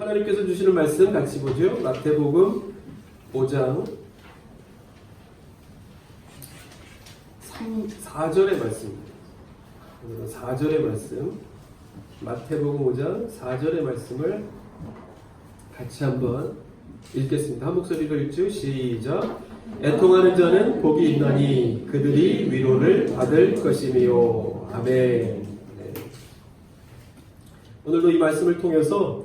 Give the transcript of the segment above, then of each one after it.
하나님께서 주시는 말씀 같이 보죠. 마태복음 5장 4절의 말씀입니다. 4절의 말씀, 마태복음 5장 4절의 말씀을 같이 한번 읽겠습니다. 한 목소리로 읽죠. 시작. 애통하는 자는 복이 있나니 그들이 위로를 받을 것이며. 아멘. 네. 오늘도 이 말씀을 통해서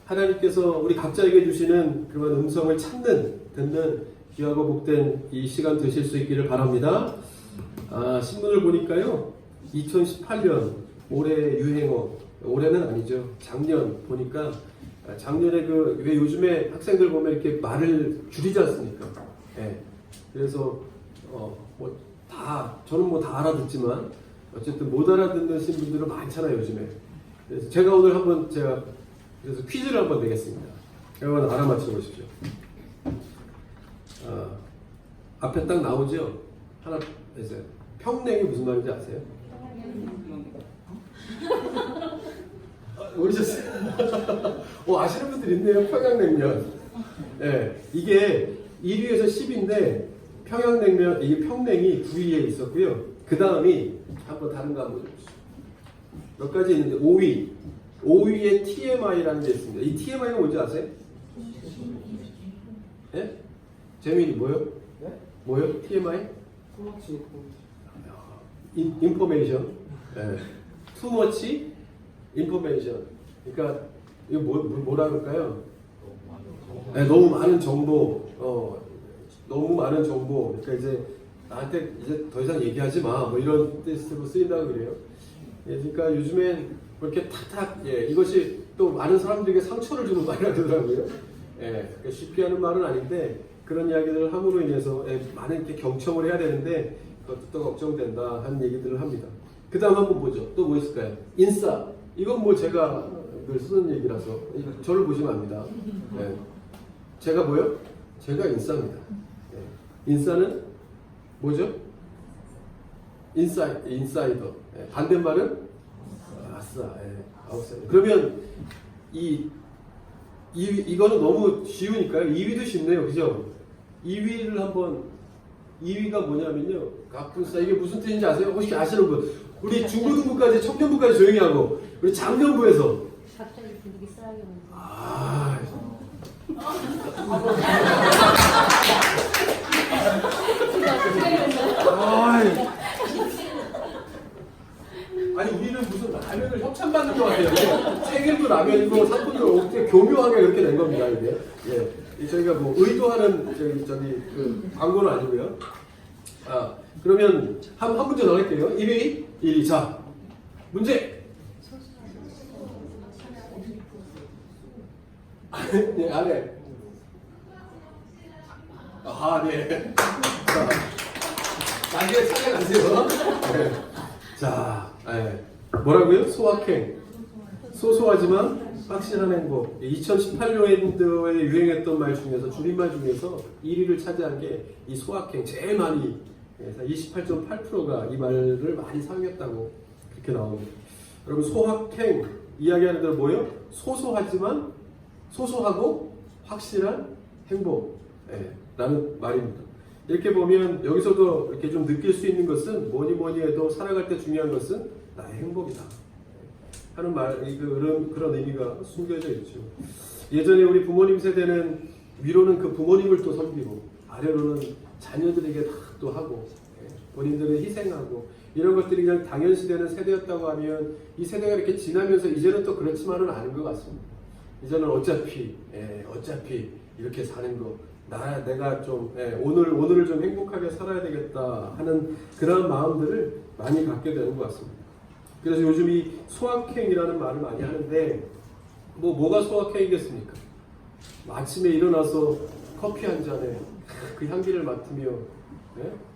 하나님께서 우리 각자에게 주시는 그런 음성을 듣는 귀하고 복된 이 시간 되실 수 있기를 바랍니다. 신문을 보니까요, 2018년 올해 유행어, 올해는 아니죠, 작년 보니까 작년에 왜 요즘에 학생들 보면 이렇게 말을 줄이지 않습니까? 그래서 저는 다 알아듣지만 어쨌든 못 알아듣는 분들은 많잖아요 요즘에. 그래서 제가 오늘 그래서 퀴즈를 한번 내겠습니다. 여러분 알아맞혀 보십시오. 앞에 딱 나오죠? 하나 해서요. 평냉이 무슨 말인지 아세요? 모르셨어요? 아시는 분들 있네요. 평양냉면. 이게 1위에서 10위인데 평양냉면, 이게 평냉이 9위에 있었고요. 그 다음이 다른 거 한번 보십시오. 몇 가지 있는데 5위에 TMI라는 게 있습니다. 이 TMI가 뭔지 아세요? 재민이 뭐요? 뭐요? TMI? 인포메이션. Too much information. 그러니까 이거 뭐라 그럴까요? 너무 많은 정보. 너무 많은 정보. 그러니까 이제 나한테 이제 더 이상 얘기하지 마. 뭐 이런 뜻으로 쓰인다고 그래요. 그러니까 요즘엔 그렇게 탁탁, 이것이 또 많은 사람들에게 상처를 주는 말이라더라고요. 그러니까 쉽게 하는 말은 아닌데 그런 이야기들을 함으로 인해서 많은 이렇게 경청을 해야 되는데 그것도 또 걱정된다 하는 얘기들을 합니다. 그 다음 한번 보죠. 또 뭐 있을까요? 인싸. 이건 뭐 제가 늘 쓰는 얘기라서 저를 보시면 압니다. 제가 뭐요? 제가 인싸입니다. 인싸는 뭐죠? 인사이더. 반대말은 아싸. 아웃사이더. 그러면 이거는 너무 쉬우니까요. 2위도 쉽네요. 그죠? 2위가 뭐냐면요. 갑분싸. 이게 무슨 뜻인지 아세요? 혹시 아시는 분? 우리 중고등부까지, 청년부까지 조용히 하고, 우리 장년부에서. 갑자기 분위기 싸게 아니 우리는 무슨 라면을 협찬받는 것 같아요. 생일도 라면이고 상품도 어떻게 교묘하게 그렇게 된 겁니다. 이게 저희가 뭐 의도하는 그 광고는 아니고요. 그러면 한 문제 더 할게요. 1위. 자, 문제. 네, 안에. 네. 나중에 찾아가세요. 자, 뭐라고요? 소확행. 소소하지만 확실한 행복. 2018년도에 유행했던 말 중에서, 줄임말 중에서 1위를 차지한 게 이 소확행. 제일 많이, 28.8%가 이 말을 많이 사용했다고 그렇게 나옵니다. 여러분, 소확행 이야기하는 대로 뭐예요? 소소하고 확실한 행복. 라는 말입니다. 이렇게 보면 여기서도 이렇게 좀 느낄 수 있는 것은 뭐니 해도 살아갈 때 중요한 것은 나의 행복이다 하는 그런 의미가 숨겨져 있죠. 예전에 우리 부모님 세대는 위로는 그 부모님을 또 섬기고 아래로는 자녀들에게 다 또 하고 본인들은 희생하고 이런 것들이 그냥 당연시되는 세대였다고 하면 이 세대가 이렇게 지나면서 이제는 또 그렇지만은 않은 것 같습니다. 이제는 어차피 이렇게 사는 거 내가 좀 오늘을 좀 행복하게 살아야 되겠다 하는 그런 마음들을 많이 갖게 되는 것 같습니다. 그래서 요즘 이 소확행이라는 말을 많이 하는데 뭐가 소확행이겠습니까? 아침에 일어나서 커피 한 잔에 그 향기를 맡으며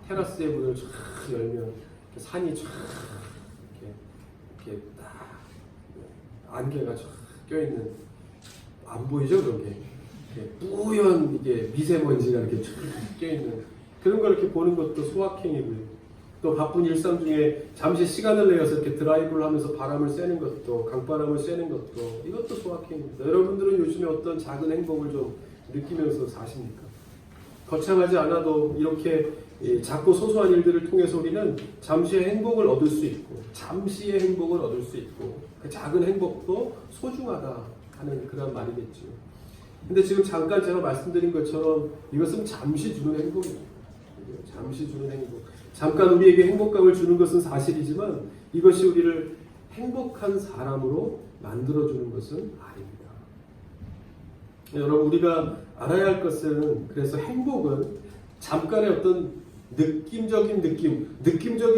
테라스의 문을 쫙 열면 산이 쫙 이렇게 딱 안개가 쫙 껴있는, 안 보이죠 그런 게? 뿌연 이게 미세먼지가 이렇게 쫙 껴있는 그런 걸 이렇게 보는 것도 소확행이고요. 또 바쁜 일상 중에 잠시 시간을 내어서 이렇게 드라이브를 하면서 바람을 쐬는 것도, 강바람을 쐬는 것도, 이것도 소확행입니다. 여러분들은 요즘에 어떤 작은 행복을 좀 느끼면서 사십니까? 거창하지 않아도 이렇게 작고 소소한 일들을 통해서 우리는 잠시의 행복을 얻을 수 있고, 잠시의 행복을 얻을 수 있고, 그 작은 행복도 소중하다 하는 그런 말이겠죠. 근데 지금 잠깐 제가 말씀드린 것처럼 이것은 잠시 주는 행복입니다. 잠시 주는 행복. 잠깐 우리에게 행복감을 주는 것은 사실이지만 이것이 우리를 행복한 사람으로 만들어주는 것은 아닙니다. 여러분, 우리가 알아야 할 것은, 그래서 행복은 잠깐의 어떤 느낌적인 느낌으로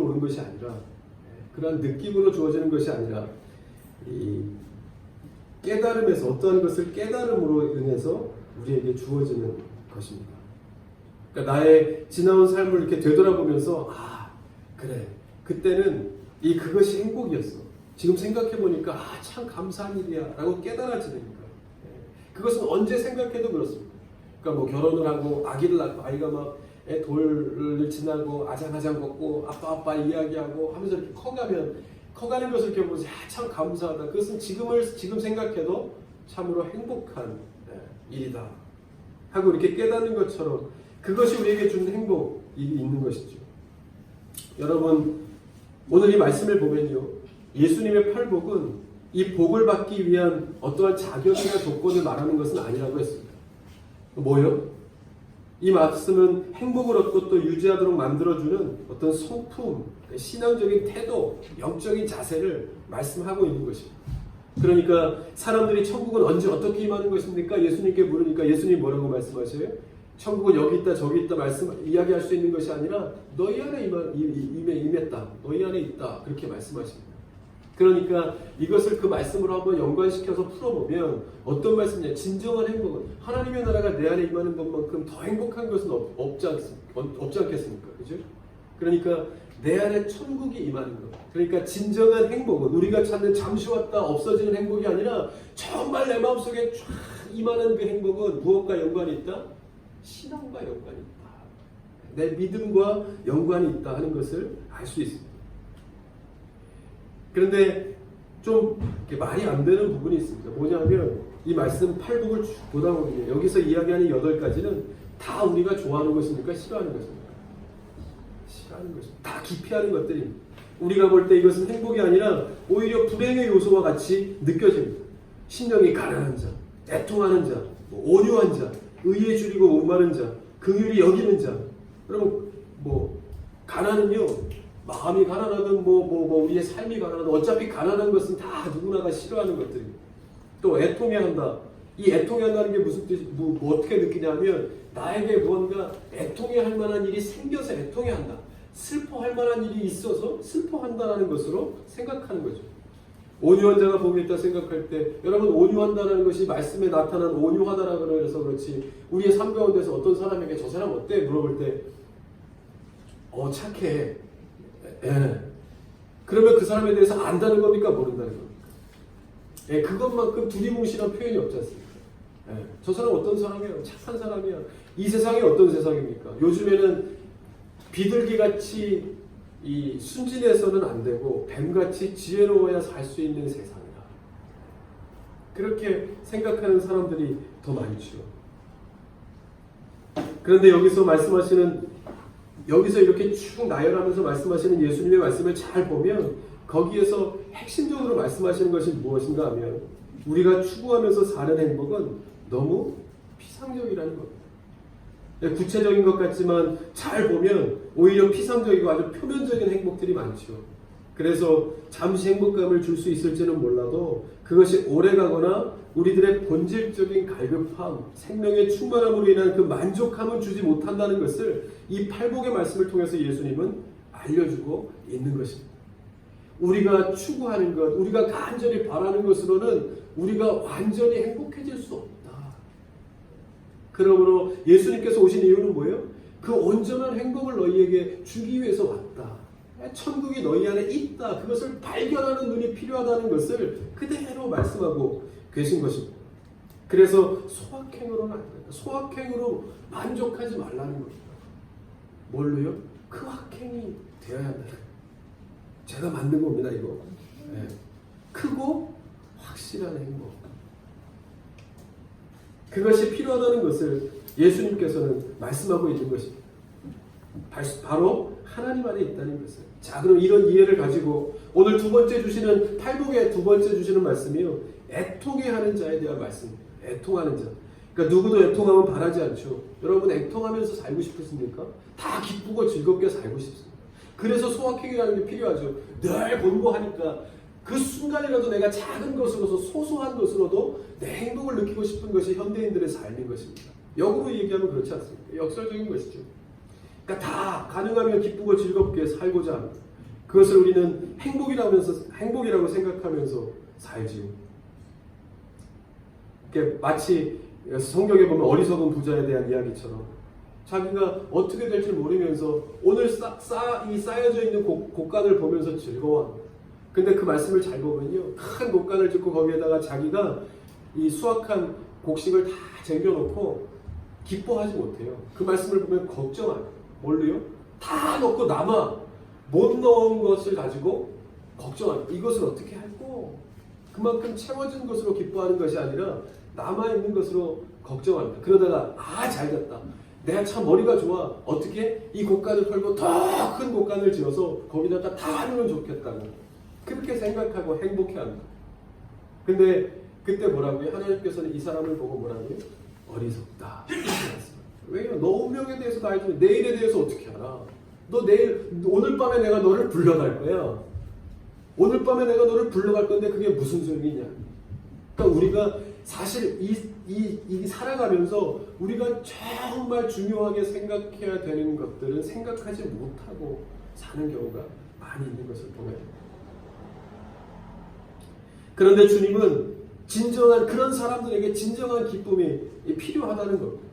오는 것이 아니라, 그러한 느낌으로 주어지는 것이 아니라 이 깨달음에서, 어떠한 것을 깨달음으로 인해서 우리에게 주어지는 것입니다. 그러니까 나의 지나온 삶을 이렇게 되돌아보면서, 아, 그래, 그때는 그것이 행복이었어. 지금 생각해보니까 참 감사한 일이야 라고 깨달아지는 거예요. 그것은 언제 생각해도 그렇습니다. 그러니까 뭐 결혼을 하고 아기를 낳고 아이가 막 돌을 지나고 아장아장 걷고 아빠 이야기하고 하면서 이렇게 커가는 것을 이렇게 보면서 참 감사하다. 그것은 지금 생각해도 참으로 행복한 일이다 하고 이렇게 깨닫는 것처럼 그것이 우리에게 주는 행복이 있는 것이죠. 여러분, 오늘 이 말씀을 보면요, 예수님의 팔복은 이 복을 받기 위한 어떠한 자격이나 조건을 말하는 것은 아니라고 했습니다. 뭐요? 이 말씀은 행복을 얻고 또 유지하도록 만들어주는 어떤 성품, 신앙적인 태도, 영적인 자세를 말씀하고 있는 것입니다. 그러니까 사람들이 천국은 언제 어떻게 임하는 것입니까? 예수님께 물으니까 예수님 뭐라고 말씀하셔요? 천국은 여기 있다 저기 있다 이야기할 수 있는 것이 아니라 너희 안에 임했다, 너희 안에 있다, 그렇게 말씀하십니다. 그러니까 이것을 그 말씀으로 한번 연관시켜서 풀어보면 어떤 말씀이냐, 진정한 행복은 하나님의 나라가 내 안에 임하는 것만큼 더 행복한 것은 없지 않겠습니까? 그죠? 그러니까 내 안에 천국이 임하는 것, 그러니까 진정한 행복은 우리가 찾는 잠시 왔다 없어지는 행복이 아니라 정말 내 마음속에 쫙 임하는 그 행복은 무엇과 연관이 있다? 신앙과 연관이 있다, 내 믿음과 연관이 있다 하는 것을 알 수 있습니다. 그런데 좀 말이 안 되는 부분이 있습니다. 뭐냐면 이 말씀 8복을 쭉 보다 보면 여기서 이야기하는 8가지는 다 우리가 좋아하는 것입니까? 싫어하는 것입니까? 싫어하는 것입니다. 다 기피하는 것들입니다. 우리가 볼 때 이것은 행복이 아니라 오히려 불행의 요소와 같이 느껴집니다. 심령이 가난한 자, 애통하는 자, 온유한 자, 의에 줄이고 목마른 자, 긍휼히 여기는 자. 여러분, 가난은요, 마음이 가난하든 우리의 삶이 가난하든 어차피 가난한 것은 다 누구나가 싫어하는 것들입니다. 또 애통해한다. 이 애통해한다는 게 무슨 뜻이, 어떻게 느끼냐면 나에게 무언가 애통해할 만한 일이 생겨서 애통해한다. 슬퍼할 만한 일이 있어서 슬퍼한다라는 것으로 생각하는 거죠. 온유한 자가 복이 있다 생각할 때, 여러분, 온유한다는 것이 말씀에 나타난 온유하다라고 해서 그렇지, 우리의 삶 가운데서 어떤 사람에게 저 사람 어때? 물어볼 때 착해. 그러면 그 사람에 대해서 안다는 겁니까? 모른다는 겁니까? 그것만큼 두리뭉실한 표현이 없지 않습니까? 저 사람 어떤 사람이야? 착한 사람이야. 이 세상이 어떤 세상입니까? 요즘에는 비둘기같이 이 순진해서는 안 되고 뱀같이 지혜로워야 살 수 있는 세상이다. 그렇게 생각하는 사람들이 더 많죠. 그런데 여기서 이렇게 쭉 나열하면서 말씀하시는 예수님의 말씀을 잘 보면 거기에서 핵심적으로 말씀하시는 것이 무엇인가 하면 우리가 추구하면서 사는 행복은 너무 피상적이라는 겁니다. 구체적인 것 같지만 잘 보면 오히려 피상적이고 아주 표면적인 행복들이 많죠. 그래서 잠시 행복감을 줄 수 있을지는 몰라도 그것이 오래가거나 우리들의 본질적인 갈급함, 생명의 충만함으로 인한 그 만족함은 주지 못한다는 것을 이 팔복의 말씀을 통해서 예수님은 알려주고 있는 것입니다. 우리가 추구하는 것, 우리가 간절히 바라는 것으로는 우리가 완전히 행복해질 수 없다. 그러므로 예수님께서 오신 이유는 뭐예요? 그 온전한 행복을 너희에게 주기 위해서 왔다. 천국이 너희 안에 있다. 그것을 발견하는 눈이 필요하다는 것을 그대로 말씀하고 계신 것입니다. 그래서 소확행으로는 안 된다. 소확행으로 만족하지 말라는 겁니다. 뭘로요? 그 학행이 되어야 한다. 제가 만든 겁니다, 이거. 네. 크고 확실한 행복. 그것이 필요하다는 것을 예수님께서는 말씀하고 있는 것입니다. 바로 하나님 안에 있다는 것을. 자, 그럼 이런 이해를 가지고 오늘 두 번째 주시는 팔복의 두 번째 주시는 말씀이요, 애통해 하는 자에 대한 말씀입니다. 애통하는 자. 그러니까 누구도 애통하면 바라지 않죠. 여러분 애통하면서 살고 싶으십니까? 다 기쁘고 즐겁게 살고 싶습니다. 그래서 소확행이라는 게 필요하죠. 늘 본고하니까 그 순간이라도 내가 작은 것으로서 소소한 것으로도 내 행복을 느끼고 싶은 것이 현대인들의 삶인 것입니다. 역으로 얘기하면 그렇지 않습니까? 역설적인 것이죠. 그러니까 다 가능하면 기쁘고 즐겁게 살고자 합니다. 그것을 우리는 행복이라고 생각하면서 살지요. 마치 성경에 보면 어리석은 부자에 대한 이야기처럼 자기가 어떻게 될지 모르면서 오늘 쌓여져 있는 곡간을 보면서 즐거워합니다. 근데 그 말씀을 잘 보면요, 큰 곡간을 짓고 거기에다가 자기가 이 수확한 곡식을 다 쟁겨놓고 기뻐하지 못해요. 그 말씀을 보면 걱정합니다. 뭘로요? 다 넣고 남아 못 넣은 것을 가지고 걱정합니다. 이것을 어떻게 할꼬? 그만큼 채워진 것으로 기뻐하는 것이 아니라 남아있는 것으로 걱정합니다. 그러다가 잘 됐다. 내가 참 머리가 좋아. 어떻게? 이 곡간을 털고 더 큰 곡간을 지어서 거기다가 다 하면 좋겠다고. 그렇게 생각하고 행복해합니다. 근데 그때 뭐라고요? 하나님께서는 이 사람을 보고 뭐라고요? 어리석다. 왜냐면 너 운명에 대해서 다 알지만 내일에 대해서 어떻게 알아? 너 오늘 밤에 내가 너를 불러갈 거야. 오늘 밤에 내가 너를 불러갈 건데 그게 무슨 소용이냐? 그러니까 우리가 사실 이 살아가면서 우리가 정말 중요하게 생각해야 되는 것들은 생각하지 못하고 사는 경우가 많이 있는 것을 보게 됩니다. 그런데 주님은 진정한 그런 사람들에게 진정한 기쁨이 필요하다는 겁니다.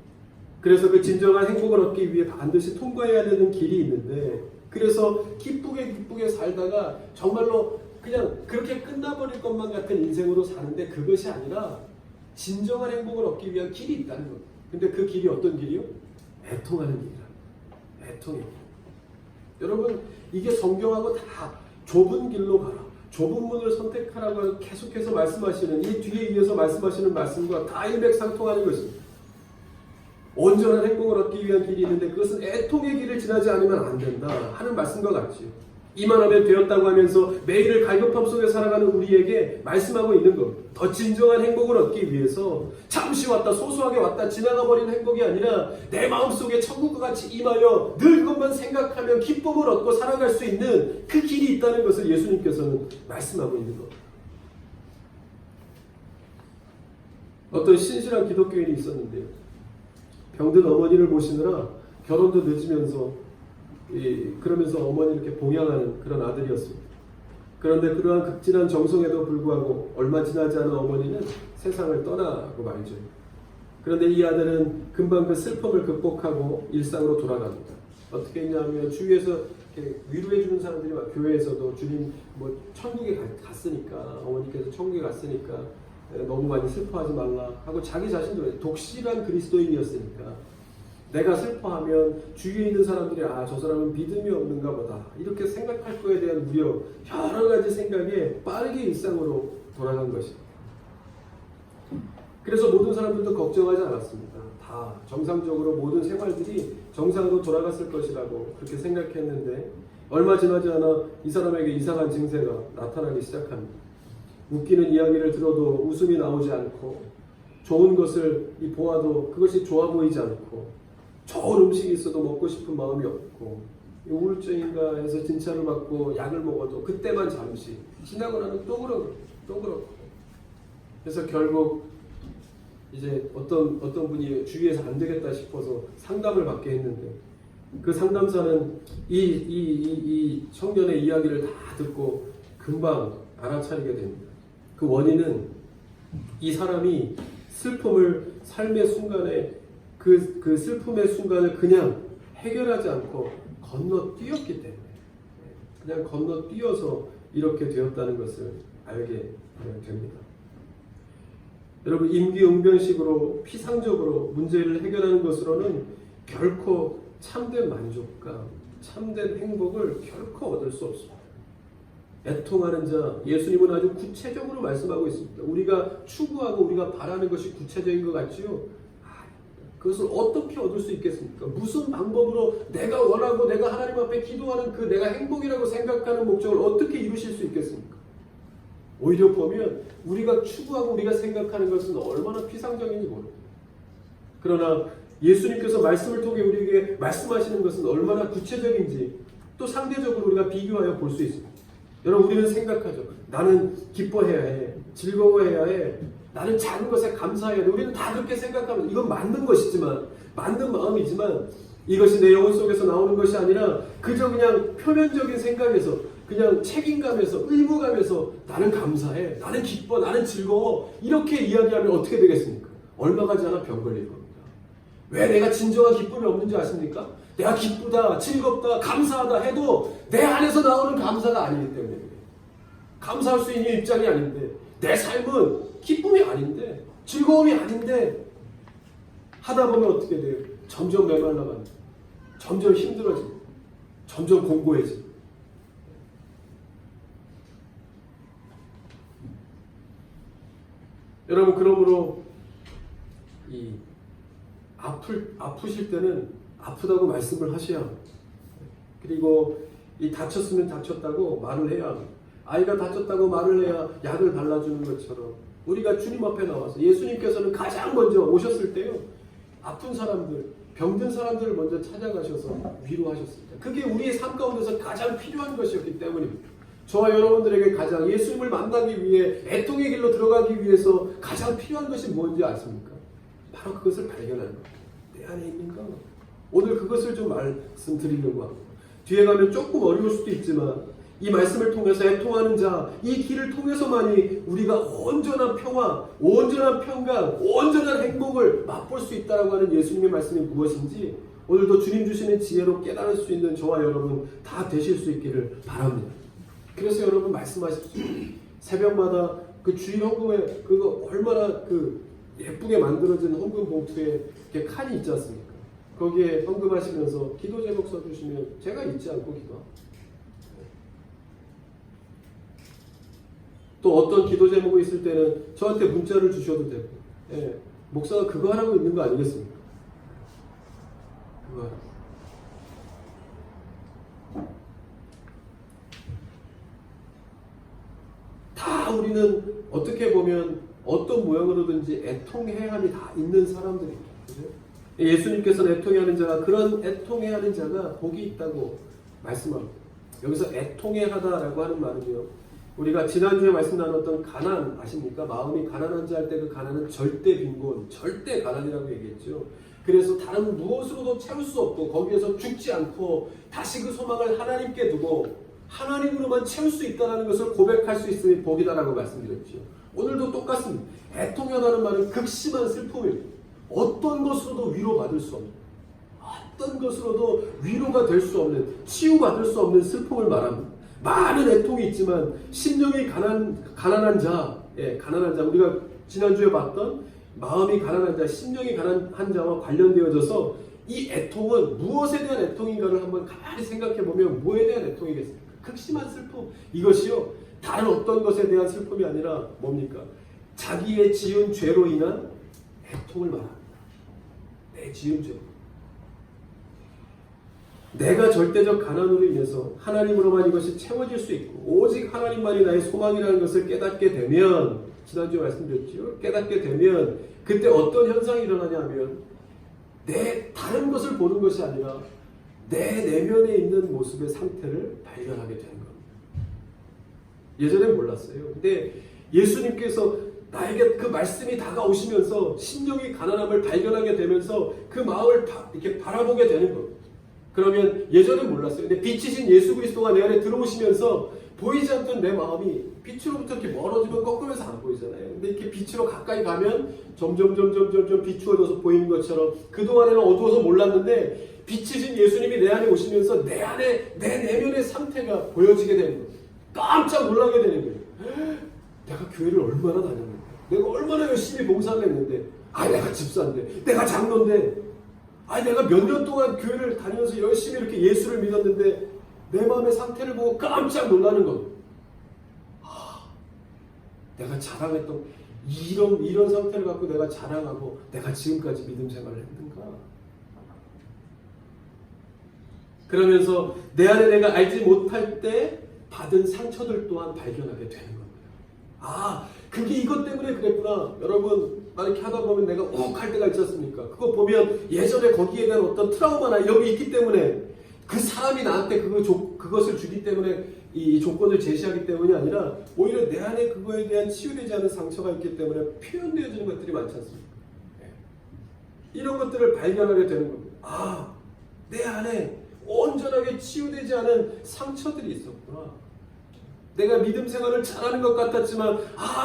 그래서 그 진정한 행복을 얻기 위해 반드시 통과해야 되는 길이 있는데, 그래서 기쁘게 살다가 정말로 그냥 그렇게 끝나버릴 것만 같은 인생으로 사는데 그것이 아니라 진정한 행복을 얻기 위한 길이 있다는 겁니다. 근데 그 길이 어떤 길이요? 애통하는 길이라. 애통의 길. 여러분, 이게 성경하고 다 좁은 길로 가라, 좁은 문을 선택하라고 계속해서 말씀하시는, 이 뒤에 이어서 말씀하시는 말씀과 다 일맥상통하는 것입니다. 온전한 행복을 얻기 위한 길이 있는데 그것은 애통의 길을 지나지 않으면 안 된다 하는 말씀과 같지요. 이만하면 되었다고 하면서 매일을 갈급함 속에 살아가는 우리에게 말씀하고 있는 겁니다. 더 진정한 행복을 얻기 위해서 잠시 왔다, 소소하게 왔다 지나가버린 행복이 아니라 내 마음속에 천국과 같이 임하여 늘 그것만 생각하며 기쁨을 얻고 살아갈 수 있는 그 길이 있다는 것을 예수님께서는 말씀하고 있는 겁니다. 어떤 신실한 기독교인이 있었는데요, 병든 어머니를 모시느라 결혼도 늦으면서 그러면서 어머니 이렇게 봉양하는 그런 아들이었습니다. 그런데 그러한 극진한 정성에도 불구하고 얼마 지나지 않은 어머니는 세상을 떠나고 말죠. 그런데 이 아들은 금방 그 슬픔을 극복하고 일상으로 돌아갑니다. 어떻게 했냐면 주위에서 위로해 주는 사람들이 막, 교회에서도 주님 뭐 천국에 갔으니까, 어머니께서 천국에 갔으니까 너무 많이 슬퍼하지 말라 하고, 자기 자신도 독실한 그리스도인이었으니까 내가 슬퍼하면 주위에 있는 사람들이 저 사람은 믿음이 없는가 보다 이렇게 생각할 거에 대한 우려, 여러 가지 생각에 빠르게 일상으로 돌아간 것입니다. 그래서 모든 사람들도 걱정하지 않았습니다. 다 정상적으로 모든 생활들이 정상으로 돌아갔을 것이라고 그렇게 생각했는데, 얼마 지나지 않아 이 사람에게 이상한 증세가 나타나기 시작합니다. 웃기는 이야기를 들어도 웃음이 나오지 않고, 좋은 것을 보아도 그것이 좋아 보이지 않고, 좋은 음식이 있어도 먹고 싶은 마음이 없고, 우울증인가 해서 진찰을 받고 약을 먹어도 그때만 잠시, 지나고 나면 또 그렇고. 그래서 결국 이제 어떤 분이 주위에서 안 되겠다 싶어서 상담을 받게 했는데, 그 상담사는 이 청년의 이야기를 다 듣고 금방 알아차리게 됩니다. 그 원인은 이 사람이 슬픔을 삶의 순간에 그 슬픔의 순간을 그냥 해결하지 않고 건너뛰었기 때문에, 그냥 건너뛰어서 이렇게 되었다는 것을 알게 됩니다. 여러분, 임기응변식으로 피상적으로 문제를 해결하는 것으로는 결코 참된 만족감, 참된 행복을 결코 얻을 수 없습니다. 애통하는 자, 예수님은 아주 구체적으로 말씀하고 있습니다. 우리가 추구하고 우리가 바라는 것이 구체적인 것 같지요? 그것을 어떻게 얻을 수 있겠습니까? 무슨 방법으로 내가 원하고 내가 하나님 앞에 기도하는 그 내가 행복이라고 생각하는 목적을 어떻게 이루실 수 있겠습니까? 오히려 보면 우리가 추구하고 우리가 생각하는 것은 얼마나 피상적인지 모릅니다. 그러나 예수님께서 말씀을 통해 우리에게 말씀하시는 것은 얼마나 구체적인지 또 상대적으로 우리가 비교하여 볼 수 있습니다. 여러분, 우리는 생각하죠. 나는 기뻐해야 해. 즐거워해야 해. 나는 작은 것에 감사해야 돼. 우리는 다 그렇게 생각하면 이건 맞는 것이지만, 맞는 마음이지만 이것이 내 영혼 속에서 나오는 것이 아니라 그저 그냥 표면적인 생각에서 그냥 책임감에서 의무감에서 나는 감사해. 나는 기뻐. 나는 즐거워. 이렇게 이야기하면 어떻게 되겠습니까? 얼마 가지 않아 병 걸릴 겁니다. 왜 내가 진정한 기쁨이 없는지 아십니까? 내가 기쁘다, 즐겁다, 감사하다 해도 내 안에서 나오는 감사가 아니기 때문에 감사할 수 있는 입장이 아닌데 내 삶은 기쁨이 아닌데 즐거움이 아닌데 하다 보면 어떻게 돼요? 점점 메말라가는 점점 힘들어지고 점점 공고해지고 여러분 그러므로 이 아프실 때는 아프다고 말씀을 하셔야 합니다. 그리고 이 다쳤으면 다쳤다고 말을 해야 합니다. 아이가 다쳤다고 말을 해야 약을 발라주는 것처럼 우리가 주님 앞에 나와서 예수님께서는 가장 먼저 오셨을 때요. 아픈 사람들, 병든 사람들을 먼저 찾아가셔서 위로하셨습니다. 그게 우리의 삶 가운데서 가장 필요한 것이었기 때문입니다. 저와 여러분들에게 가장 예수님을 만나기 위해 애통의 길로 들어가기 위해서 가장 필요한 것이 뭔지 아십니까? 바로 그것을 발견하는 겁니다. 내 안에 있는가? 오늘 그것을 좀 말씀드리려고 합니다. 뒤에 가면 조금 어려울 수도 있지만 이 말씀을 통해서 애통하는 자, 이 길을 통해서만이 우리가 온전한 평화, 온전한 평강, 온전한 행복을 맛볼 수 있다고 하는 예수님의 말씀이 무엇인지 오늘도 주님 주시는 지혜로 깨달을 수 있는 저와 여러분 다 되실 수 있기를 바랍니다. 그래서 여러분 말씀하십시오. 새벽마다 그 주일 헌금에 그거 얼마나 그 예쁘게 만들어진 헌금 봉투에 이렇게 칸이 있지 않습니까? 거기에 헌금하시면서 기도 제목 써주시면 제가 잊지 않고 기도합니다. 또 어떤 기도 제목이 있을 때는 저한테 문자를 주셔도 되고, 예, 목사가 그거 하라고 있는 거 아니겠습니까? 그거 하라고. 다 우리는 어떻게 보면 어떤 모양으로든지 애통해함이 다 있는 사람들입니다. 그죠? 예수님께서는 애통해하는 자가 그런 애통해하는 자가 복이 있다고 말씀합니다. 여기서 애통해하다라고 하는 말은요. 우리가 지난주에 말씀 나눴던 가난 아십니까? 마음이 가난한 자 할 때 그 가난은 절대 빈곤, 절대 가난이라고 얘기했죠. 그래서 다른 무엇으로도 채울 수 없고 거기에서 죽지 않고 다시 그 소망을 하나님께 두고 하나님으로만 채울 수 있다는 것을 고백할 수 있으니 복이다라고 말씀드렸죠. 오늘도 똑같습니다. 애통하다는 말은 극심한 슬픔입니다. 어떤 것으로도 위로받을 수 없는, 어떤 것으로도 위로가 될 수 없는, 치유받을 수 없는 슬픔을 말합니다. 많은 애통이 있지만 심령이 가난한 자, 가난한 자, 우리가 지난주에 봤던 마음이 가난한 자, 심령이 가난한 자와 관련되어져서 이 애통은 무엇에 대한 애통인가를 한번 가만히 생각해 보면 뭐에 대한 애통이겠습니까? 극심한 슬픔. 이것이요, 다른 어떤 것에 대한 슬픔이 아니라 뭡니까? 자기의 지은 죄로 인한 애통을 말합니다. 내 지은 죄. 내가 절대적 가난으로 인해서 하나님으로만 이것이 채워질 수 있고 오직 하나님만이 나의 소망이라는 것을 깨닫게 되면, 지난주에 말씀드렸죠. 깨닫게 되면 그때 어떤 현상이 일어나냐면 내 다른 것을 보는 것이 아니라 내 내면에 있는 모습의 상태를 발견하게 되는 겁니다. 예전에 몰랐어요. 근데 예수님께서 나에게 그 말씀이 다가오시면서 심령이 가난함을 발견하게 되면서 그 마음을 이렇게 바라보게 되는 겁니다. 그러면 예전엔 몰랐어요. 근데 빛이신 예수 그리스도가 내 안에 들어오시면서 보이지 않던 내 마음이 빛으로부터 이렇게 멀어지면 꺾으면서 안 보이잖아요. 근데 이렇게 빛으로 가까이 가면 점점 비추어져서 보이는 것처럼 그동안에는 어두워서 몰랐는데 빛이신 예수님이 내 안에 오시면서 내 안에 내 내면의 상태가 보여지게 되는 거예요. 깜짝 놀라게 되는 거예요. 내가 교회를 얼마나 다녔는데, 내가 얼마나 열심히 봉사를 했는데, 내가 집사인데, 내가 장로인데, 내가 몇 년 동안 교회를 다니면서 열심히 이렇게 예수를 믿었는데 내 마음의 상태를 보고 깜짝 놀라는 것. 내가 자랑했던 이런 상태를 갖고 내가 자랑하고 내가 지금까지 믿음 생활을 했는가? 그러면서 내 안에 내가 알지 못할 때 받은 상처들 또한 발견하게 되는 겁니다. 그게 이것 때문에 그랬구나. 여러분 막 이렇게 하다 보면 내가 욱할 때가 있지 않습니까? 그거 보면 예전에 거기에 대한 어떤 트라우마나 이런 게 있기 때문에 그 사람이 나한테 그것을 주기 때문에 이 조건을 제시하기 때문이 아니라 오히려 내 안에 그거에 대한 치유되지 않은 상처가 있기 때문에 표현되어지는 것들이 많지 않습니까? 이런 것들을 발견하게 되는 겁니다. 내 안에 온전하게 치유되지 않은 상처들이 있었구나. 내가 믿음 생활을 잘하는 것 같았지만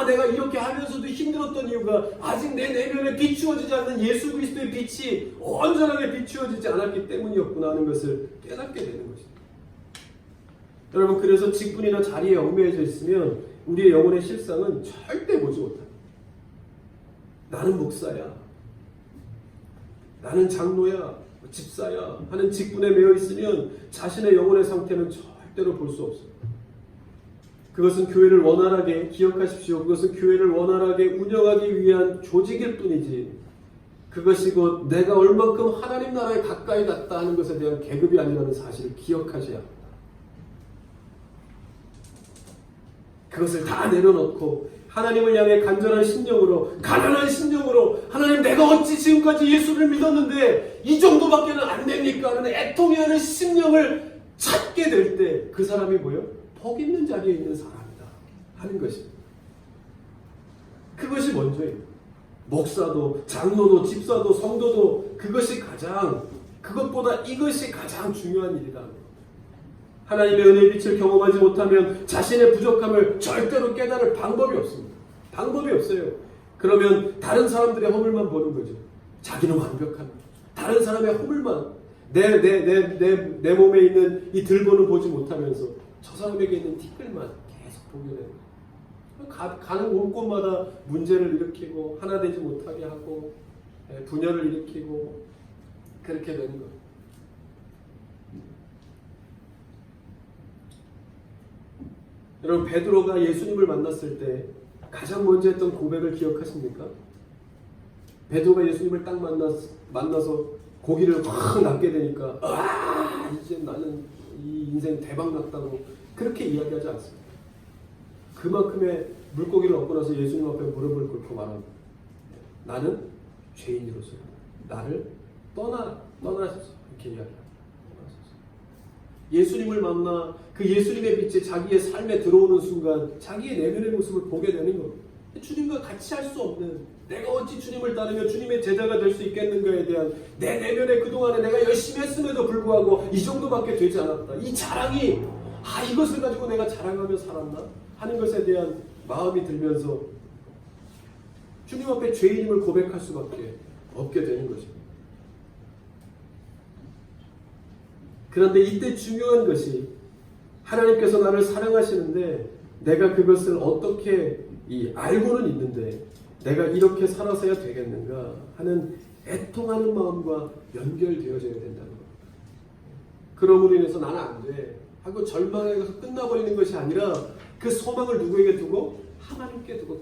내가 이렇게 하면서도 힘들었던 이유가 아직 내 내면에 비추어지지 않는 예수 그리스도의 빛이 온전하게 비추어지지 않았기 때문이었구나 하는 것을 깨닫게 되는 것입니다. 여러분, 그래서 직분이나 자리에 얽매여져 있으면 우리의 영혼의 실상은 절대 보지 못합니다. 나는 목사야, 나는 장로야, 집사야 하는 직분에 매여 있으면 자신의 영혼의 상태는 절대로 볼 수 없습니다. 그것은 교회를 원활하게, 기억하십시오, 그것은 교회를 원활하게 운영하기 위한 조직일 뿐이지 그것이 곧 내가 얼만큼 하나님 나라에 가까이 갔다 하는 것에 대한 계급이 아니라는 사실을 기억하셔야 합니다. 그것을 다 내려놓고 하나님을 향해 간절한 심령으로, 가난한 심령으로, 하나님 내가 어찌 지금까지 예수를 믿었는데 이 정도밖에는 안 됩니까? 하는 애통해하는 심령을 찾게 될 때 그 사람이 뭐예요? 복 있는 자리에 있는 사람이다 하는 것입니다. 그것이 먼저예요. 목사도, 장로도, 집사도, 성도도 그것보다 이것이 가장 중요한 일이다. 하나님의 은혜의 빛을 경험하지 못하면 자신의 부족함을 절대로 깨달을 방법이 없습니다. 방법이 없어요. 그러면 다른 사람들의 허물만 보는 거죠. 자기는 완벽한, 다른 사람의 허물만, 내 몸에 있는 이 들보는 보지 못하면서 저 사람에게 있는 티끌만 계속 보게 되는 거예요. 가는 곳곳마다 문제를 일으키고 하나 되지 못하게 하고 분열을 일으키고 그렇게 되는 거예요. 여러분, 베드로가 예수님을 만났을 때 가장 먼저 했던 고백을 기억하십니까? 베드로가 예수님을 딱 만나서 고기를 확 낚게 되니까 이제 나는 이 인생 대박 났다고 그렇게 이야기하지 않습니다. 그만큼의 물고기를 얻고 나서 예수님 앞에 무릎을 꿇고 말합니다. 나는 죄인으로서 나를 떠나소서 이렇게 이야기합니다. 예수님을 만나 그 예수님의 빛이 자기의 삶에 들어오는 순간 자기의 내면의 모습을 보게 되는 겁니다. 주님과 같이 할 수 없는, 내가 어찌 주님을 따르며 주님의 제자가 될 수 있겠는가에 대한 내 내면에 그동안에 내가 열심히 했음에도 불구하고 이 정도밖에 되지 않았다. 이 자랑이 이것을 가지고 내가 자랑하며 살았나 하는 것에 대한 마음이 들면서 주님 앞에 죄인임을 고백할 수밖에 없게 되는 것입니다. 그런데 이때 중요한 것이 하나님께서 나를 사랑하시는데 내가 그것을 어떻게 알고는 있는데 내가 이렇게 살아서야 되겠는가 하는 애통하는 마음과 연결되어져야 된다는 겁니다. 그러므로 인해서 나는 안 돼 하고 절망해서 끝나버리는 것이 아니라 그 소망을 누구에게 두고? 하나님께 두고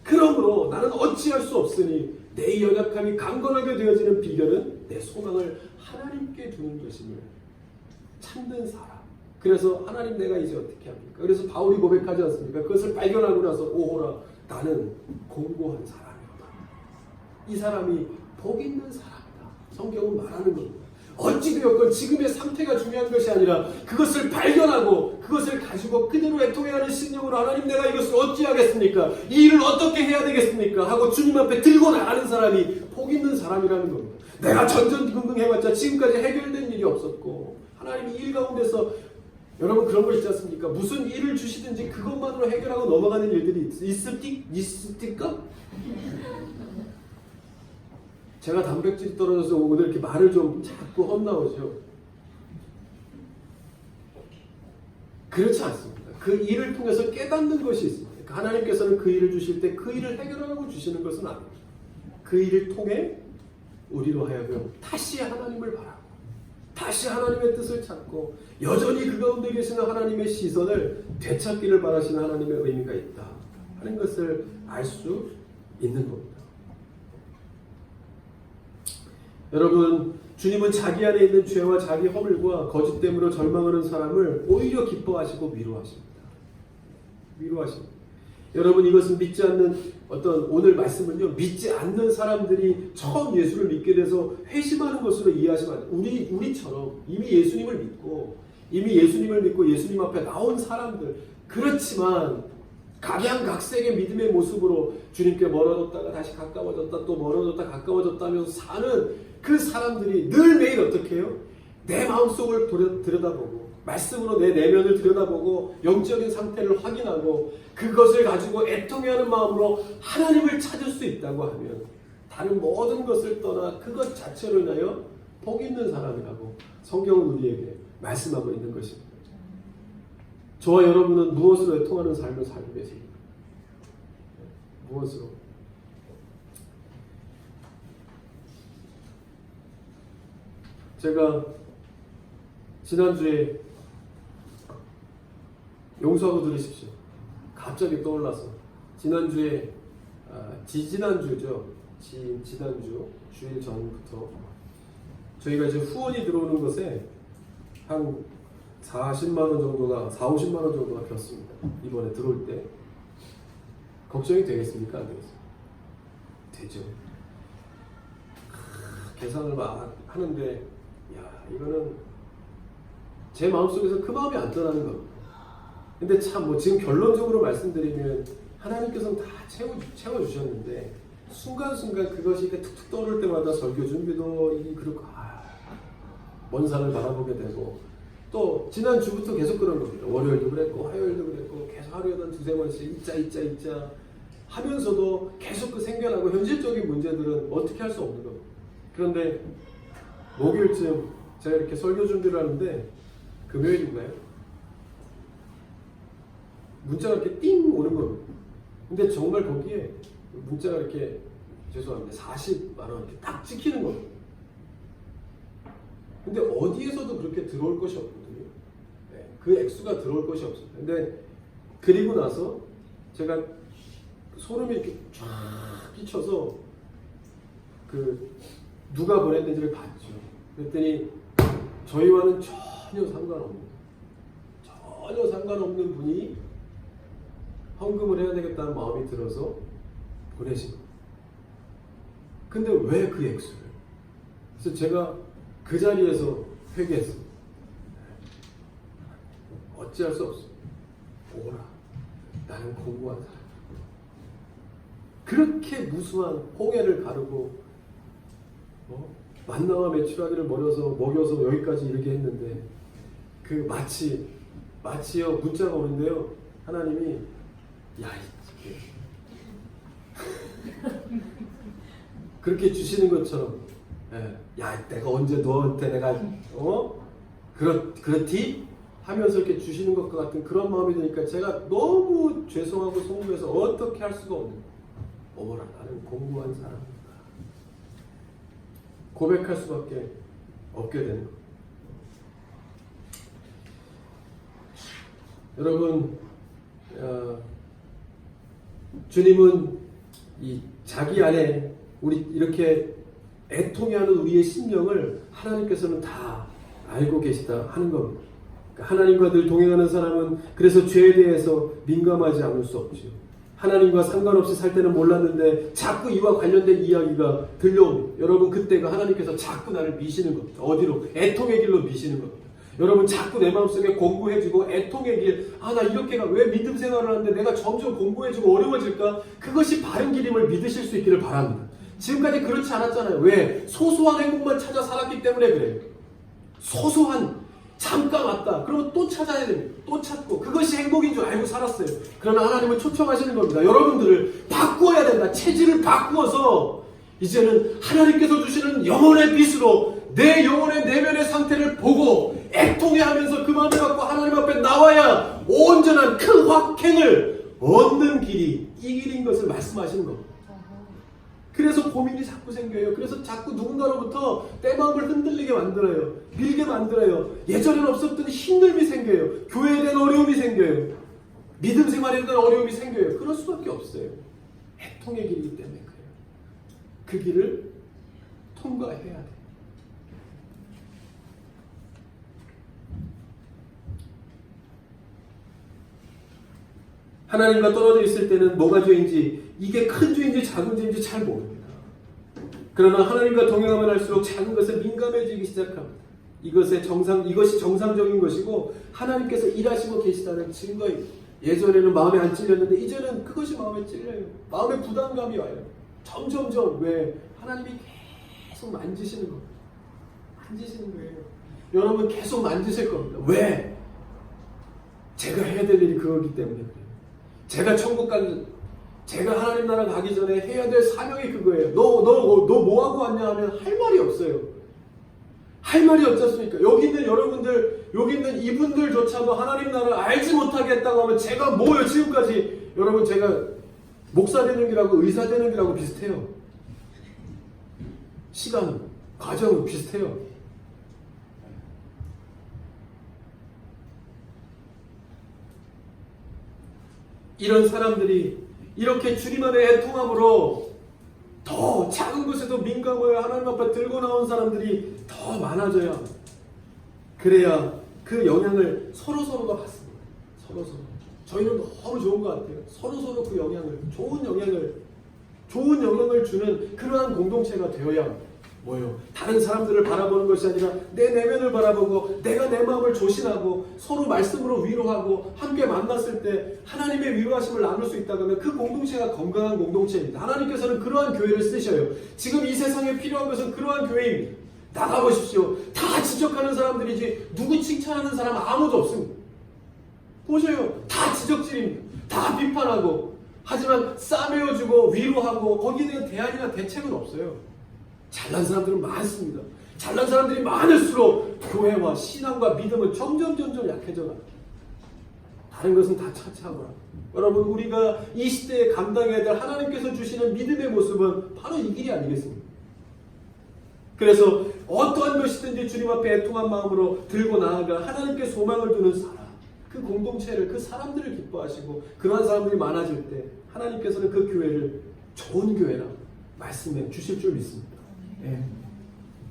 그러므로 나는 어찌할 수 없으니 내 연약함이 강건하게 되어지는 비결은 내 소망을 하나님께 두는 것임을 찾는 사람. 그래서 하나님 내가 이제 어떻게 합니까? 그래서 바울이 고백하지 않습니까? 그것을 발견하고 나서 오호라 나는 공고한 사람이다. 이 사람이 복 있는 사람이다. 성경은 말하는 겁니다. 어찌되었건 지금의 상태가 중요한 것이 아니라 그것을 발견하고 그것을 가지고 그대로 애통해하는 심령으로 하나님 내가 이것을 어찌하겠습니까? 이 일을 어떻게 해야 되겠습니까? 하고 주님 앞에 들고 나가는 사람이 복 있는 사람이라는 겁니다. 내가 전전긍긍 해봤자 지금까지 해결된 일이 없었고 하나님이 일 가운데서 여러분 그런 거 있지 않습니까? 무슨 일을 주시든지 그것만으로 해결하고 넘어가는 일들이 있을까? 제가 단백질이 떨어져서 오늘 이렇게 말을 좀 자꾸 헛나오죠. 그렇지 않습니다. 그 일을 통해서 깨닫는 것이 있습니다. 하나님께서는 그 일을 주실 때 그 일을 해결하고 주시는 것은 아닙니다. 그 일을 통해 우리로 하여금 다시 하나님을 바라고 다시 하나님의 뜻을 찾고 여전히 그 가운데 계시는 하나님의 시선을 되찾기를 바라시는 하나님의 의미가 있다 하는 것을 알 수 있는 겁니다. 여러분, 주님은 자기 안에 있는 죄와 자기 허물과 거짓됨으로 절망하는 사람을 오히려 기뻐하시고 위로하십니다. 여러분, 이것은 믿지 않는 오늘 말씀은요, 믿지 않는 사람들이 처음 예수를 믿게 돼서 회심하는 것으로 이해하시면 안 돼요. 우리처럼 이미 예수님을 믿고 예수님 앞에 나온 사람들, 그렇지만 각양각색의 믿음의 모습으로 주님께 멀어졌다가 다시 가까워졌다, 또 멀어졌다 가까워졌다 하면서 사는 그 사람들이 늘 매일 어떻게 해요? 내 마음속을 들여다보고 말씀으로 내 내면을 들여다보고 영적인 상태를 확인하고 그것을 가지고 애통해하는 마음으로 하나님을 찾을 수 있다고 하면 다른 모든 것을 떠나 그것 자체로 인하여 복 있는 사람이라고 성경은 우리에게 말씀하고 있는 것입니다. 저와 여러분은 무엇으로 애통하는 삶을 살고 계십니까? 무엇으로? 제가 지난주에 용서하고 들으십시오. 갑자기 떠올라서 지난주에 지난주 주일 전부터 저희가 이제 후원이 들어오는 것에 한 40만 원 정도가 50만 원 정도가 꼈습니다. 이번에 들어올 때 걱정이 되겠습니까? 안 되겠습니까? 되죠. 계산을 막 하는데 이거는 제 마음속에서 그 마음이 안 떠나는 겁니다. 근데 참 지금 결론적으로 말씀드리면 하나님께서는 다 채워주셨는데 순간순간 그것이 이렇게 툭툭 떠오를 때마다 설교 준비도 그렇고 먼 산을 바라보게 되고 또 지난주부터 계속 그런 겁니다. 월요일도 그랬고 화요일도 그랬고 계속 하루에 한 두세 번씩 잊자 하면서도 계속 그 생겨나고 현실적인 문제들은 어떻게 할 수 없는 겁니다. 그런데 목요일쯤 제가 이렇게 설교 준비를 하는데 금요일인가요? 문자가 이렇게 띵 오는 겁니다. 근데 정말 거기에 문자가 이렇게 죄송합니다. 40만 원 이렇게 딱 찍히는 겁니다. 근데 어디에서도 그렇게 들어올 것이 없거든요. 그 액수가 들어올 것이 없습니다. 근데 그리고 나서 제가 소름이 이렇게 쫙 끼쳐서 누가 보냈는지를 봤죠. 그랬더니 저희와는 전혀 상관없는 분이 헌금을 해야 되겠다는 마음이 들어서 보내신 겁니다. 근데 왜 그 액수를? 그래서 제가 그 자리에서 회개했습니다. 어찌할 수 없습니다. 오라. 나는 공부한 사람. 그렇게 무수한 홍해를 가르고 만나와 메추라기를 먹여서 여기까지 이르게 했는데 마치요 문자가 오는데요. 하나님이 그렇게 주시는 것처럼 내가 언제 너한테 내가 그렇디? 하면서 이렇게 주시는 것과 같은 그런 마음이 드니까 제가 너무 죄송하고 속물해서 어떻게 할 수가 없는 어머나 나는 공부한 사람이다. 고백할 수밖에 없게 되는 것. 여러분, 주님은 자기 안에 우리 이렇게 애통해하는 우리의 심령을 하나님께서는 다 알고 계시다 하는 겁니다. 하나님과 늘 동행하는 사람은 그래서 죄에 대해서 민감하지 않을 수 없죠. 하나님과 상관없이 살 때는 몰랐는데 자꾸 이와 관련된 이야기가 들려옵니다. 여러분, 그때가 하나님께서 자꾸 나를 미시는 겁니다. 어디로? 애통의 길로 미시는 겁니다. 여러분, 자꾸 내 마음속에 공부해지고 애통의 길, 나 이렇게가 왜 믿음 생활을 하는데 내가 점점 공부해지고 어려워질까? 그것이 바른 길임을 믿으실 수 있기를 바랍니다. 지금까지 그렇지 않았잖아요. 왜? 소소한 행복만 찾아 살았기 때문에 그래요. 소소한 잠깐 왔다. 그러면 또 찾아야 됩니다. 또 찾고 그것이 행복인 줄 알고 살았어요. 그러나 하나님은 초청하시는 겁니다. 여러분들을 바꾸어야 된다. 체질을 바꾸어서 이제는 하나님께서 주시는 영혼의 빛으로 내 영혼의 내면의 상태를 보고 애통해하면서 그 마음을 갖고 하나님 앞에 나와야 온전한 큰 확행을 얻는 길이 이 길인 것을 말씀하시는 겁니다. 그래서 고민이 자꾸 생겨요. 그래서 자꾸 누군가로부터 내 마음을 흔들리게 만들어요. 밀게 만들어요. 예전에는 없었던 힘듦이 생겨요. 교회에 대한 어려움이 생겨요. 믿음 생활에 대한 어려움이 생겨요. 그럴 수밖에 없어요. 애통의 길이기 때문에 그래요. 그 길을 통과해야 돼요. 하나님과 떨어져 있을 때는 뭐가 죄인지, 이게 큰 죄인지 작은 죄인지 잘 모릅니다. 그러나 하나님과 동행하면 할수록 작은 것에 민감해지기 시작합니다. 이것이 정상적인 것이고 하나님께서 일하시고 계시다는 증거입니다. 예전에는 마음에 안 찔렸는데 이제는 그것이 마음에 찔려요. 마음에 부담감이 와요. 점점점. 왜? 하나님이 계속 만지시는 겁니다. 만지시는 거예요. 여러분 계속 만지실 겁니다. 왜? 제가 해야 될 일이 그거기 때문에 그래요. 제가 하나님 나라 가기 전에 해야 될 사명이 그거예요. 너 뭐하고 왔냐 하면 할 말이 없어요. 할 말이 없지 않습니까? 여기 있는 여러분들, 여기 있는 이분들조차도 하나님 나라를 알지 못하게 했다고 하면 제가 뭐예요? 지금까지 여러분 제가 목사 되는 길하고 의사 되는 길하고 비슷해요. 시간, 과정은 비슷해요. 이런 사람들이 이렇게 주님 안에 애통함으로 더 작은 것에도 민감하여 하나님 앞에 들고 나온 사람들이 더 많아져야 합니다. 그래야 그 영향을 서로서로가 받습니다. 서로서로. 저희는 너무 좋은 것 같아요. 서로서로 그 영향을, 좋은 영향을 주는 그러한 공동체가 되어야 합니다. 뭐예요? 다른 사람들을 바라보는 것이 아니라 내 내면을 바라보고 내가 내 마음을 조신하고 서로 말씀으로 위로하고 함께 만났을 때 하나님의 위로하심을 나눌 수 있다고 하면 그 공동체가 건강한 공동체입니다. 하나님께서는 그러한 교회를 쓰셔요. 지금 이 세상에 필요한 것은 그러한 교회입니다. 나가보십시오. 다 지적하는 사람들이지 누구 칭찬하는 사람 아무도 없습니다. 보세요. 다 지적질입니다. 다 비판하고 하지만 싸매어주고 위로하고 거기에 대한 대안이나 대책은 없어요. 잘난 사람들은 많습니다. 잘난 사람들이 많을수록 교회와 신앙과 믿음은 점점 약해져가. 다른 것은 다 차차하거라. 여러분 우리가 이 시대에 감당해야 될 하나님께서 주시는 믿음의 모습은 바로 이 길이 아니겠습니까? 그래서 어떠한 것이든지 주님 앞에 애통한 마음으로 들고 나아가 하나님께 소망을 두는 사람, 그 공동체를, 그 사람들을 기뻐하시고 그러한 사람들이 많아질 때 하나님께서는 그 교회를 좋은 교회라 말씀해 주실 줄 믿습니다. 예.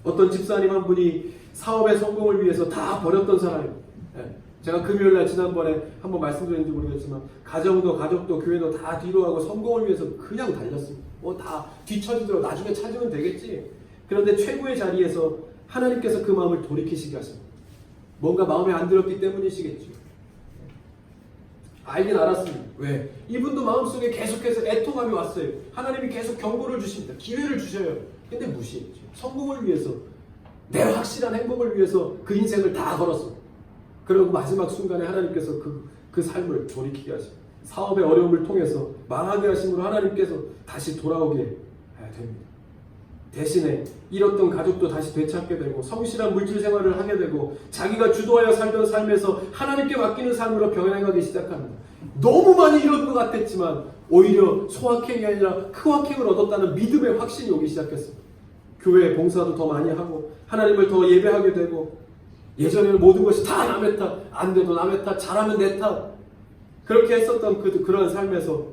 어떤 집사님 한 분이 사업의 성공을 위해서 다 버렸던 사람이에요. 예. 제가 금요일날 지난번에 한번 말씀드렸는지 모르겠지만 가족도 교회도 다 뒤로하고 성공을 위해서 그냥 달렸습니다. 다 뒤처지더라도 나중에 찾으면 되겠지. 그런데 최고의 자리에서 하나님께서 그 마음을 돌이키시게 하십니다. 뭔가 마음에 안 들었기 때문이시겠죠. 알긴 알았습니다. 왜? 이분도 마음속에 계속해서 애통함이 왔어요. 하나님이 계속 경고를 주십니다. 기회를 주셔요. 근데 무시했죠. 성공을 위해서, 내 확실한 행복을 위해서 그 인생을 다 걸었어. 그리고 마지막 순간에 하나님께서 그 삶을 돌이키게 하십니다. 사업의 어려움을 통해서 망하게 하심으로 하나님께서 다시 돌아오게 됩니다. 대신에 잃었던 가족도 다시 되찾게 되고 성실한 물질 생활을 하게 되고 자기가 주도하여 살던 삶에서 하나님께 맡기는 삶으로 병행하기 시작합니다. 너무 많이 잃은 것 같았지만 오히려 소확행이 아니라 크확행을 얻었다는 믿음의 확신이 오기 시작했습니다. 교회 봉사도 더 많이 하고 하나님을 더 예배하게 되고 예전에는 모든 것이 다 남의 탓, 안 돼도 남의 탓, 잘하면 내 탓 그렇게 했었던 그런 삶에서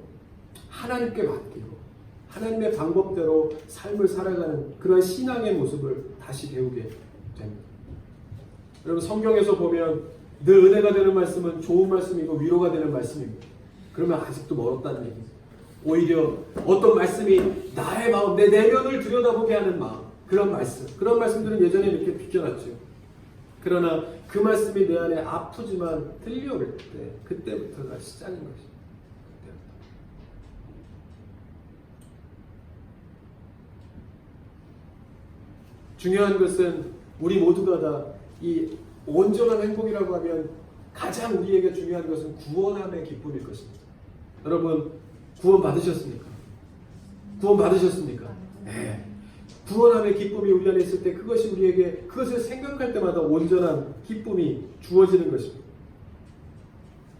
하나님께 맡기고 하나님의 방법대로 삶을 살아가는 그런 신앙의 모습을 다시 배우게 됩니다. 여러분 성경에서 보면 늘 은혜가 되는 말씀은 좋은 말씀이고 위로가 되는 말씀입니다. 그러면 아직도 멀었다는 얘기죠. 오히려 어떤 말씀이 나의 마음, 내 내면을 들여다보게 하는 마음, 그런 말씀들은 예전에 이렇게 비껴놨죠. 그러나 그 말씀이 내 안에 아프지만 들려올 때 그때부터가 시작인 것입니다. 중요한 것은 우리 모두가 다 이 온전한 행복이라고 하면 가장 우리에게 중요한 것은 구원함의 기쁨일 것입니다. 여러분 구원 받으셨습니까? 구원 받으셨습니까? 네. 구원함의 기쁨이 우리 안에 있을 때 그것이 우리에게 그것을 생각할 때마다 온전한 기쁨이 주어지는 것입니다.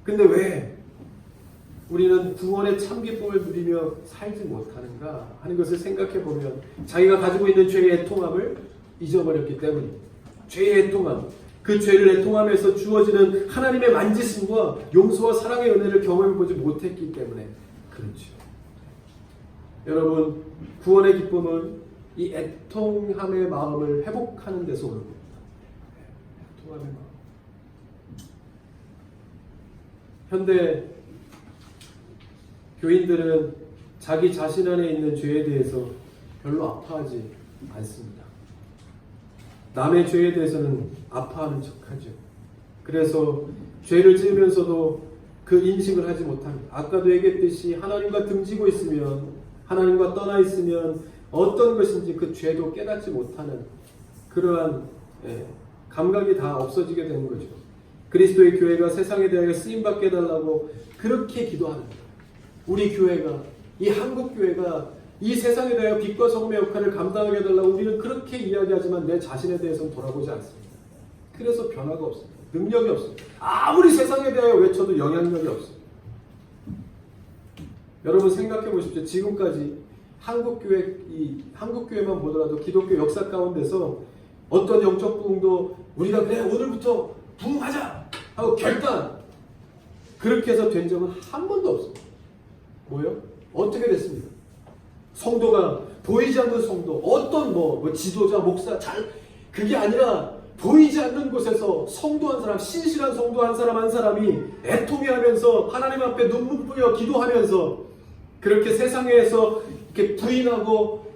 근데 왜 우리는 구원의 참 기쁨을 누리며 살지 못하는가 하는 것을 생각해 보면 자기가 가지고 있는 죄의 애통함을 잊어버렸기 때문입니다. 죄의 애통함, 그 죄를 애통함에서 주어지는 하나님의 만지심과 용서와 사랑의 은혜를 경험해 보지 못했기 때문에 그렇죠. 여러분, 구원의 기쁨은 이 애통함의 마음을 회복하는 데서 오는 겁니다. 애통함의 마음. 현대 교인들은 자기 자신 안에 있는 죄에 대해서 별로 아파하지 않습니다. 남의 죄에 대해서는 아파하는 척하죠. 그래서 죄를 지으면서도 그 인식을 하지 못합니다. 아까도 얘기했듯이 하나님과 등지고 있으면, 하나님과 떠나 있으면 어떤 것인지 그 죄도 깨닫지 못하는 그러한 감각이 다 없어지게 되는 거죠. 그리스도의 교회가 세상에 대하여 쓰임받게 해달라고 그렇게 기도합니다. 우리 교회가, 이 한국 교회가 이 세상에 대하여 빛과 소금의 역할을 감당하게 해달라고 우리는 그렇게 이야기하지만 내 자신에 대해서는 돌아보지 않습니다. 그래서 변화가 없습니다. 능력이 없습니다. 아무리 세상에 대하여 외쳐도 영향력이 없습니다. 여러분 생각해 보십시오. 지금까지 한국교회만 보더라도 기독교 역사 가운데서 어떤 영적 부흥도 우리가 그래 오늘부터 부흥하자 하고 결단 그렇게 해서 된 적은 한 번도 없습니다. 뭐요? 어떻게 됐습니까? 성도가 보이지 않는 성도, 어떤 지도자, 목사, 그게 아니라 보이지 않는 곳에서 성도 한 사람, 신실한 성도 한 사람이 애통해하면서 하나님 앞에 눈물 뿌려 기도하면서 그렇게 세상에서 이렇게 부인하고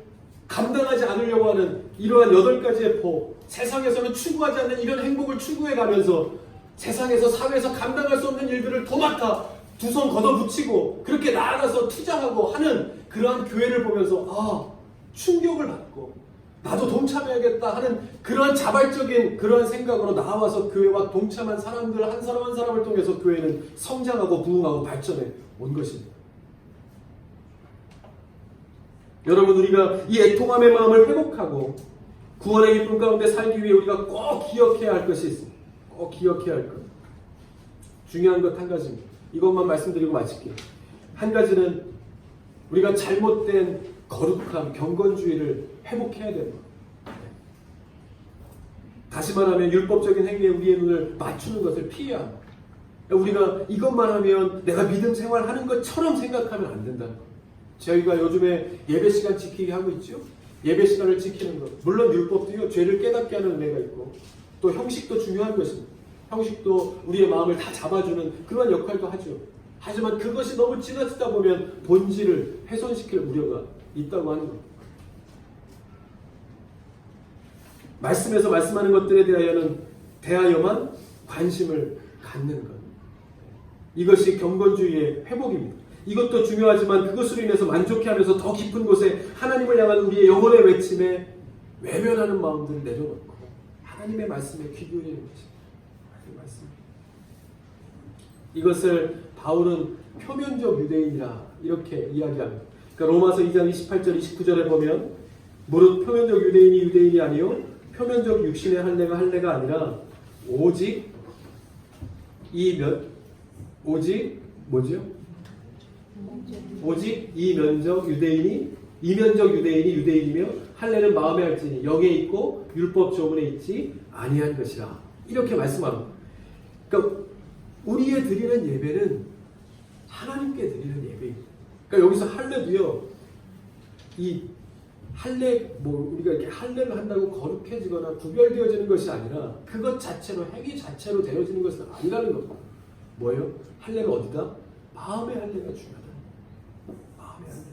감당하지 않으려고 하는 이러한 8가지의 법, 세상에서는 추구하지 않는 이런 행복을 추구해 가면서 세상에서 사회에서 감당할 수 없는 일들을 도맡아 두 손 걷어붙이고 그렇게 나아가서 투자하고 하는 그러한 교회를 보면서 충격을 받고 나도 동참해야겠다 하는 그러한 자발적인 그러한 생각으로 나와서 교회와 동참한 사람들 한 사람 한 사람을 통해서 교회는 성장하고 부흥하고 발전해 온 것입니다. 여러분, 우리가 이 애통함의 마음을 회복하고 구원의 기쁨 가운데 살기 위해 우리가 꼭 기억해야 할 것이 있습니다. 꼭 기억해야 할 것. 중요한 것 한 가지입니다. 이것만 말씀드리고 마칠게요. 한 가지는 우리가 잘못된 거룩함, 경건주의를 회복해야 됩니다. 다시 말하면 율법적인 행위에 우리의 눈을 맞추는 것을 피해야 합니다. 우리가 이것만 하면 내가 믿음 생활하는 것처럼 생각하면 안 된다는 거예요. 저희가 요즘에 예배 시간 지키게 하고 있죠. 예배 시간을 지키는 것. 물론 율법도요, 죄를 깨닫게 하는 은혜가 있고 또 형식도 중요한 것입니다. 형식도 우리의 마음을 다 잡아주는 그런 역할도 하죠. 하지만 그것이 너무 지나치다 보면 본질을 훼손시킬 우려가 있다고 하는 겁니다. 말씀에서 말씀하는 것들에 대하여만 관심을 갖는 것. 이것이 경건주의의 회복입니다. 이것도 중요하지만 그것으로 인해서 만족해하면서 더 깊은 곳에 하나님을 향한 우리의 영혼의 외침에 외면하는 마음들을 내려놓고 하나님의 말씀에 귀 기울이는 것입니다. 이것을 바울은 표면적 유대인이라 이렇게 이야기합니다. 그러니까 로마서 2장 28절 29절에 보면 무릇 표면적 유대인이 아니요 표면적 육신의 할례가 아니라 오직 이면적 유대인이 유대인이며 할례는 마음에 할지니 영에 있고 율법 조문에 있지 아니한 것이라 이렇게 말씀합니다. 그러니까 우리의 드리는 예배는 하나님께 드리는 예배입니다. 그러니까 여기서 할례도요, 이 할례, 우리가 이렇게 할례를 한다고 거룩해지거나 구별되어지는 것이 아니라 그것 자체로, 행위 자체로 되어지는 것은 아니라는 겁니다. 뭐예요? 할례가 어디다? 마음의 할례가 중요하다. 마음의 할례.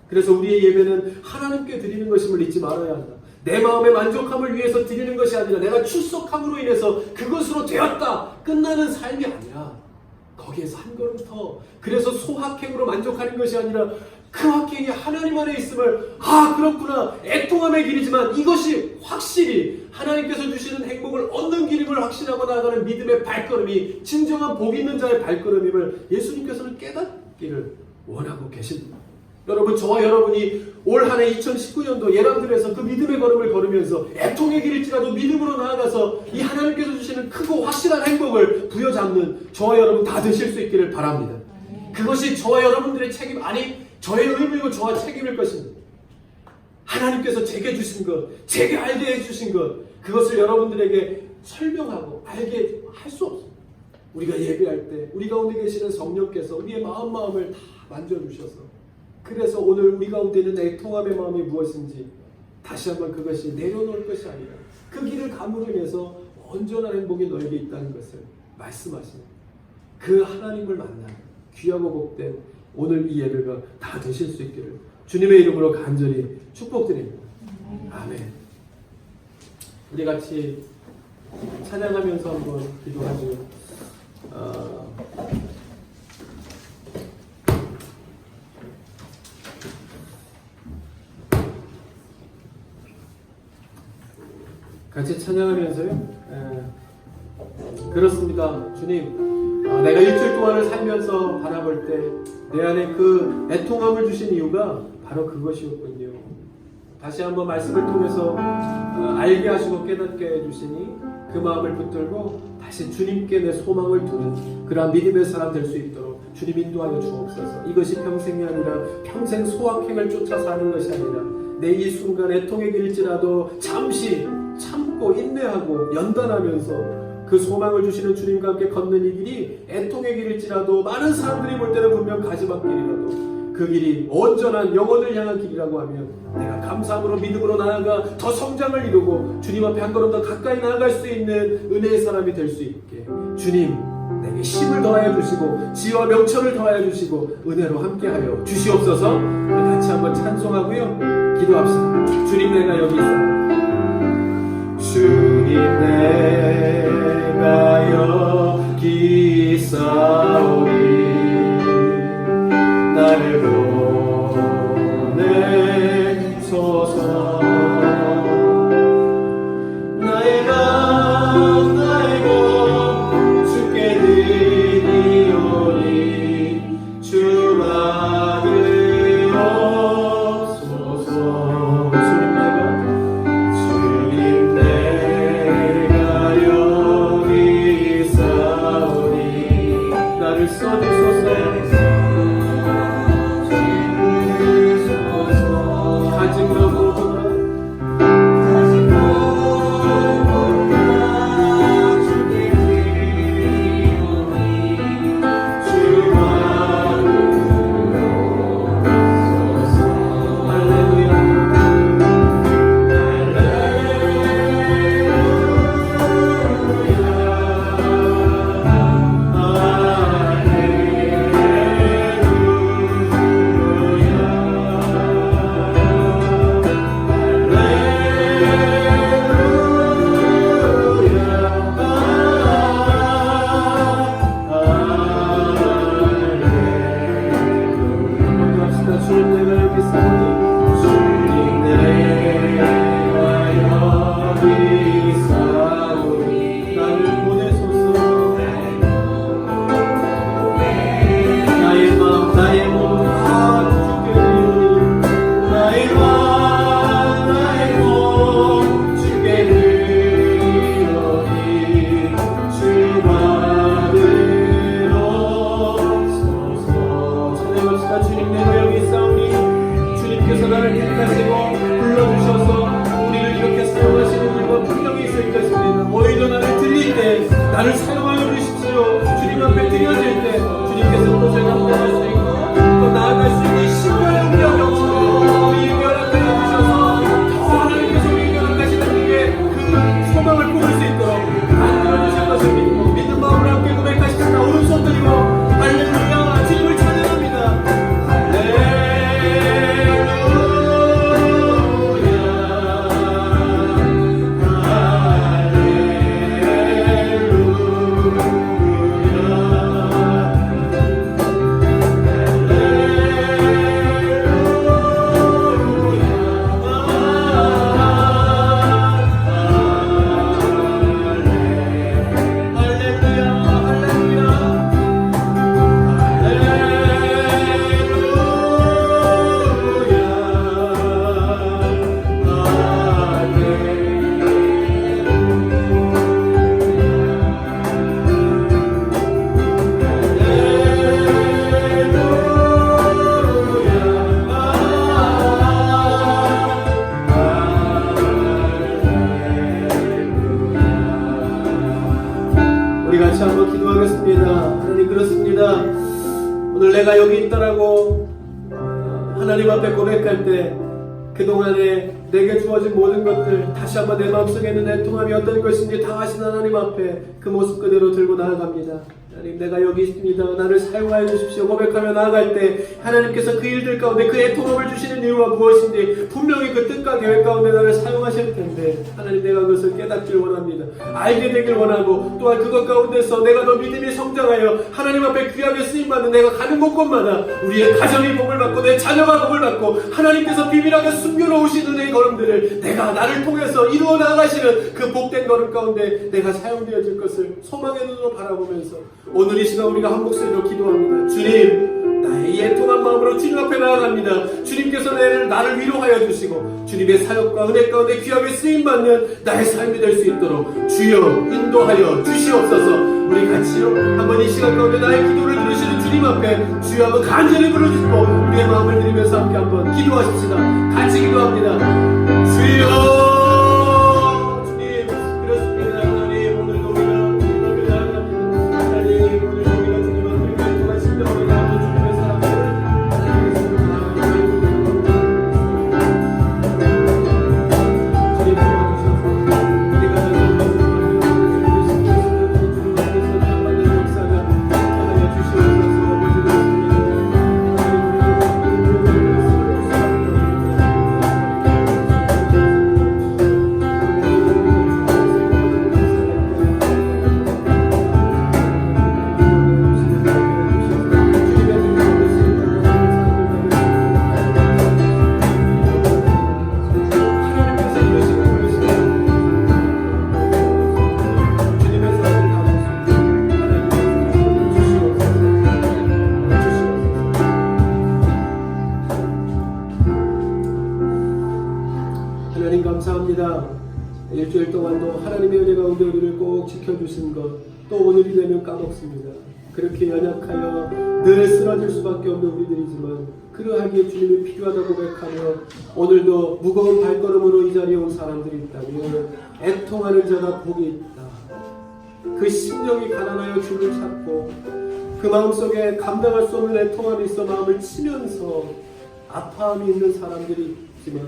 그래서 우리의 예배는 하나님께 드리는 것임을 잊지 말아야 한다. 내 마음의 만족함을 위해서 드리는 것이 아니라 내가 출석함으로 인해서 그것으로 되었다 끝나는 삶이 아니라 거기에서 한 걸음 더 그래서 소확행으로 만족하는 것이 아니라 그 확행이 하나님 안에 있음을 그렇구나 애통함의 길이지만 이것이 확실히 하나님께서 주시는 행복을 얻는 길임을 확신하고 나아가는 믿음의 발걸음이 진정한 복 있는 자의 발걸음임을 예수님께서는 깨닫기를 원하고 계십니다. 여러분, 저와 여러분이 올 한 해 2019년도 예람들에서 그 믿음의 걸음을 걸으면서 애통의 길일지라도 믿음으로 나아가서 이 하나님께서 주시는 크고 확실한 행복을 부여잡는 저와 여러분 다 되실 수 있기를 바랍니다. 그것이 저와 여러분들의 책임, 아니 저의 의무이고 저와 책임일 것입니다. 하나님께서 제게 주신 것, 제게 알게 해주신 것, 그것을 여러분들에게 설명하고 알게 할 수 없습니다. 우리가 예배할 때 우리 가운데 계시는 성령께서 우리의 마음을 다 만져주셔서, 그래서 오늘 우리 가운데 있는 애통함의 마음이 무엇인지 다시 한번 그것이 내려놓을 것이 아니라 그 길을 가물으면서 온전한 행복이 너에게 있다는 것을 말씀하십니다. 그 하나님을 만나 귀하고 복된 오늘 이 예배가 다 되실 수 있기를 주님의 이름으로 간절히 축복드립니다. 아멘. 우리 같이 찬양하면서 한번 기도하죠. 같이 찬양하면서요. 그렇습니다. 주님, 내가 일주일 동안을 살면서 바라볼 때 내 안에 그 애통함을 주신 이유가 바로 그것이었군요. 다시 한번 말씀을 통해서 알게 하시고 깨닫게 해주시니 그 마음을 붙들고 다시 주님께 내 소망을 두는 그러한 믿음의 사람 될 수 있도록 주님 인도하여 주옵소서. 이것이 평생이 아니라 평생 소확행을 쫓아 사는 것이 아니라 내 이 순간 애통의 길일지라도 잠시 참고 인내하고 연단하면서 그 소망을 주시는 주님과 함께 걷는 이 길이 애통의 길일지라도 많은 사람들이 볼 때는 분명 가지막길이라도 그 길이 온전한 영혼을 향한 길이라고 하면 내가 감사함으로 믿음으로 나아가 더 성장을 이루고 주님 앞에 한 걸음 더 가까이 나아갈 수 있는 은혜의 사람이 될 수 있게 주님 내게 힘을 더하여 주시고 지혜와 명철을 더하여 주시고 은혜로 함께하여 주시옵소서. 같이 한번 찬송하고요 기도합시다. 주님, 내가 여기 있어. 주님, 내가 여기 있사오니 나를 보내소서. 나의 방 나의 곳 주께 드리오니 주 받으옵소서. 주님, 내가 여기 있사오니 나를 써주소서. 나를 사용하여 주십시오. 주님 앞에 드려질 때 주님께서 또 제가 보낼 수 있고 또 나아갈 수 있는 신발의 은혜와 명철로 우리 연합해 주셔서 더 하나님께서 우리 연합하시는 분에게 그 소망을 뽑을 수 있도록 만들어 주실 것을 믿고 믿는 마음으로 함께 고백하십시다. 오른손 들고 할렐루야 주님을 찬양합니다. 심령이 있다라고 하나님 앞에 고백할 때 그동안에 내게 주어진 모든 것들 다시 한번 내 마음속에 있는 애통함이 어떤 것인지 다 아신 하나님 앞에 그 모습 그대로 들고 나아갑니다. 하나님, 내가 여기 있습니다. 나를 사용하여 주십시오. 고백하며 나아갈 때 하나님께서 그 일들 가운데 그 애통함을 주시는 이유가 무엇인지 분명히 그 뜻과 계획 가운데 나를 사용하실 텐데 하나님, 내가 그것을 깨닫길 원합니다. 알게 되길 원하고 또한 그것 가운데서 내가 더 믿음이 성장하여 하나님 앞에 귀하게 쓰임받는 내가 가는 곳곳마다 우리의 가정이 복을 받고 내 자녀가 복을 받고 하나님께서 비밀하게 숨겨놓으신 은혜의 걸음들을 내가 나를 통해서 이루어 나아가시는 그 복된 걸음 가운데 내가 사용되어질 것을 소망의 눈으로 바라보면서 오늘 이 시간 우리가 한 목소리로 기도합니다. 주님, 나의 애통한 마음으로 주님 앞에 나아갑니다. 주님께서 나를 위로하여 주시고 주님의 사역과 은혜 가운데 귀하게 쓰임받는 나의 삶이 될 수 있도록 주여 인도하여 주시옵소서. 우리 같이요 한번 이 시간 가운데 나의 기도를 들으시는 주님 앞에 주여 한번 간절히 부르짖고 우리의 마음을 드리면서 함께 한번 기도하십시다. 같이 기도합니다. 주여, 감사합니다. 일주일 동안도 하나님의 은혜 가운데 우리를 꼭 지켜주신 것, 또 오늘이 되면 까먹습니다. 그렇게 연약하여 늘 쓰러질 수밖에 없는 우리들이지만 그러하기에 주님이 필요하다고 고백하며 오늘도 무거운 발걸음으로 이 자리에 온 사람들이 있다면 애통하는 자가 복이 있다. 그 심령이 가난하여 주를 찾고 그 마음속에 감당할 수 없는 애통함이 있어 마음을 치면서 아파함이 있는 사람들이 있지만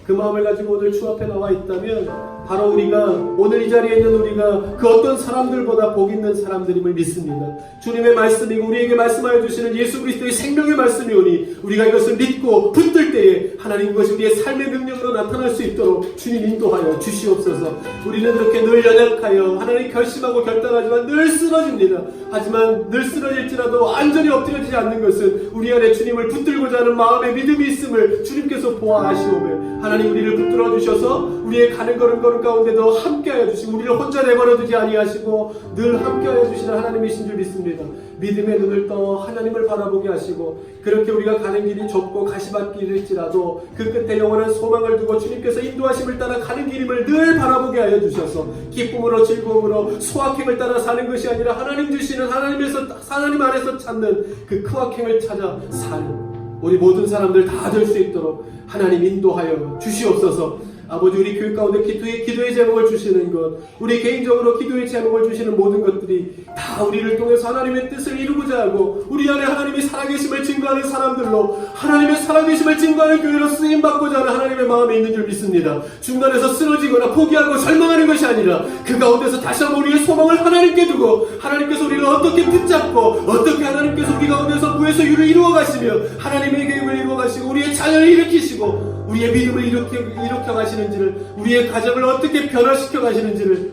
그 마음을 가지고 오늘 주 앞에 나와 있다면 바로 우리가 오늘 이 자리에 있는 우리가 그 어떤 사람들보다 복 있는 사람들임을 믿습니다. 주님의 말씀이고 우리에게 말씀하여 주시는 예수 그리스도의 생명의 말씀이오니 우리가 이것을 믿고 붙들 때에 하나님 그것이 우리의 삶의 능력으로 나타날 수 있도록 주님 인도하여 주시옵소서. 우리는 그렇게 늘 연약하여 하나님 결심하고 결단하지만 늘 쓰러집니다. 하지만 늘 쓰러질지라도 완전히 엎드려지지 않는 것은 우리 안에 주님을 붙들고자 하는 마음의 믿음이 있음을 주님께서 보아하시오며 하나님 우리를 붙들어 주셔서 우리의 가는 걸음 가운데도 함께하여 주시고 우리를 혼자 내버려 두지 아니하시고 늘 함께하여 주시는 하나님이신 줄 믿습니다. 믿음의 눈을 떠 하나님을 바라보게 하시고 그렇게 우리가 가는 길이 좁고 가시밭길일지라도 그 끝에 영원한 소망을 두고 주님께서 인도하심을 따라 가는 길임을 늘 바라보게 하여 주셔서 기쁨으로 즐거움으로 소확행을 따라 사는 것이 아니라 하나님 주시는 하나님 안에서 찾는 그 크확행을 찾아 사는 우리 모든 사람들 다 될 수 있도록 하나님 인도하여 주시옵소서. 아버지 우리 교회 가운데 기도의 제목을 주시는 것 우리 개인적으로 기도의 제목을 주시는 모든 것들이 다 우리를 통해서 하나님의 뜻을 이루고자 하고 우리 안에 하나님이 살아계심을 증거하는 사람들로 하나님의 살아계심을 증거하는 교회로 쓰임받고자 하는 하나님의 마음에 있는 줄 믿습니다. 중간에서 쓰러지거나 포기하고 절망하는 것이 아니라 그 가운데서 다시 한번 우리의 소망을 하나님께 두고 하나님께서 우리를 어떻게 붙잡고 어떻게 하나님께서 우리 가운데서 부에서 유를 이루어 가시며 하나님의 계획을 이루어 가시고 우리의 자녀를 일으키시고 우리의 믿음을 일으켜 가시는지를 우리의 가정을 어떻게 변화시켜 가시는지를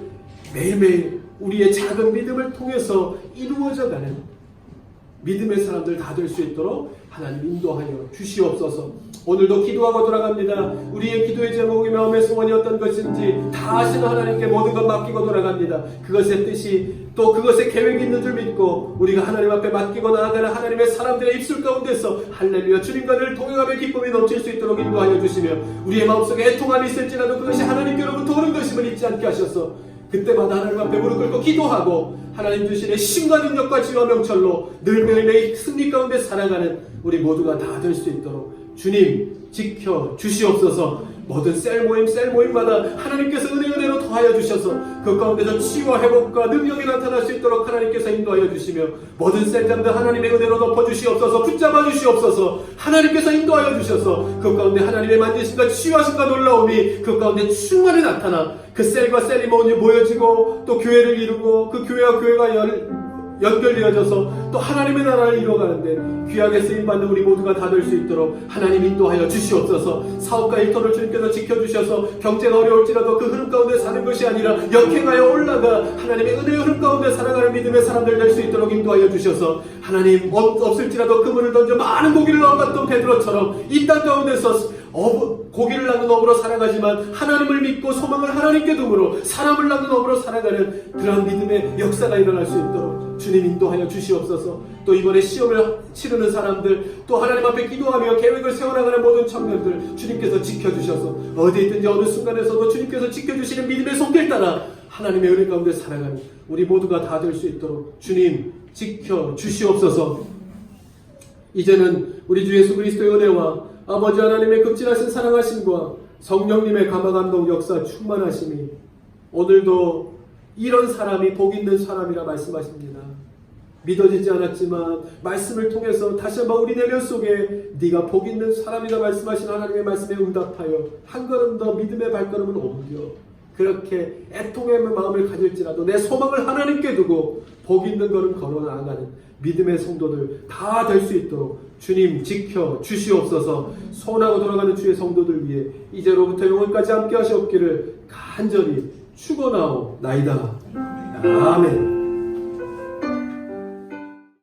매일매일 우리의 작은 믿음을 통해서 이루어져가는 믿음의 사람들 다 될 수 있도록 하나님 인도하여 주시옵소서. 오늘도 기도하고 돌아갑니다. 우리의 기도의 제목이 마음의 소원이 어떤 것인지 다 아시는 하나님께 모든 것 맡기고 돌아갑니다. 그것의 뜻이 또 그것의 계획이 있는 줄 믿고 우리가 하나님 앞에 맡기고 나아가는 하나님의 사람들의 입술 가운데서 할렐루야 주님과 늘 동행하며 기쁨이 넘칠 수 있도록 인도하여 주시며 우리의 마음속에 애통함이 있을지라도 그것이 하나님께로부터 오는 것임을 잊지 않게 하셔서 그때마다 하나님 앞에 무릎 꿇고 기도하고 하나님 주시는 신과 능력과 지혜와 명철로 늘 매일매일 승리 가운데 살아가는 우리 모두가 다 될 수 있도록 주님 지켜 주시옵소서. 모든 셀 모임마다 하나님께서 은혜로 더하여 주셔서 그 가운데서 치유와 회복과 능력이 나타날 수 있도록 하나님께서 인도하여 주시며 모든 셀장들 하나님의 은혜로 덮어주시옵소서. 붙잡아 주시옵소서. 하나님께서 인도하여 주셔서 그 가운데 하나님의 만지심과 치유하심과 놀라움이 그 가운데 충만히 나타나 그 셀과 셀이 모여지고 또 교회를 이루고 그 교회와 교회가 연결되어져서 또 하나님의 나라를 이루어가는데 귀하게 쓰임받는 우리 모두가 다 될 수 있도록 하나님 인도하여 주시옵소서. 사업과 일터를 주님께서 지켜주셔서 경제가 어려울지라도 그 흐름 가운데 사는 것이 아니라 역행하여 올라가 하나님의 은혜의 흐름 가운데 살아가는 믿음의 사람들 될 수 있도록 인도하여 주셔서 하나님 없을지라도 그물을 던져 많은 고기를 얻었던 베드로처럼 이 땅 가운데서 고기를 낳는 업으로 살아가지만 하나님을 믿고 소망을 하나님께 둠으로 사람을 낳는 업으로 살아가는 그러한 믿음의 역사가 일어날 수 있도록 주님 인도하여 주시옵소서. 또 이번에 시험을 치르는 사람들 또 하나님 앞에 기도하며 계획을 세워나가는 모든 청년들 주님께서 지켜주셔서 어디 있든지 어느 순간에서도 주님께서 지켜주시는 믿음의 손길 따라 하나님의 은혜 가운데 살아가는 우리 모두가 다 될 수 있도록 주님 지켜주시옵소서. 이제는 우리 주 예수 그리스도의 은혜와 아버지 하나님의 극진하신 사랑하심과 성령님의 감화감동 역사 충만하심이 오늘도 이런 사람이 복 있는 사람이라 말씀하십니다. 믿어지지 않았지만 말씀을 통해서 다시 한번 우리 내면 속에 네가 복 있는 사람이라 말씀하신 하나님의 말씀에 응답하여 한 걸음 더 믿음의 발걸음을 옮겨 그렇게 애통의 마음을 가질지라도 내 소망을 하나님께 두고 복 있는 걸음 걸어 나아가는 믿음의 성도들 다 될 수 있도록 주님 지켜 주시옵소서. 소원하고 돌아가는 주의 성도들 위해 이제로부터 영원까지 함께 하시옵기를 간절히 축원하옵나이다. 아멘.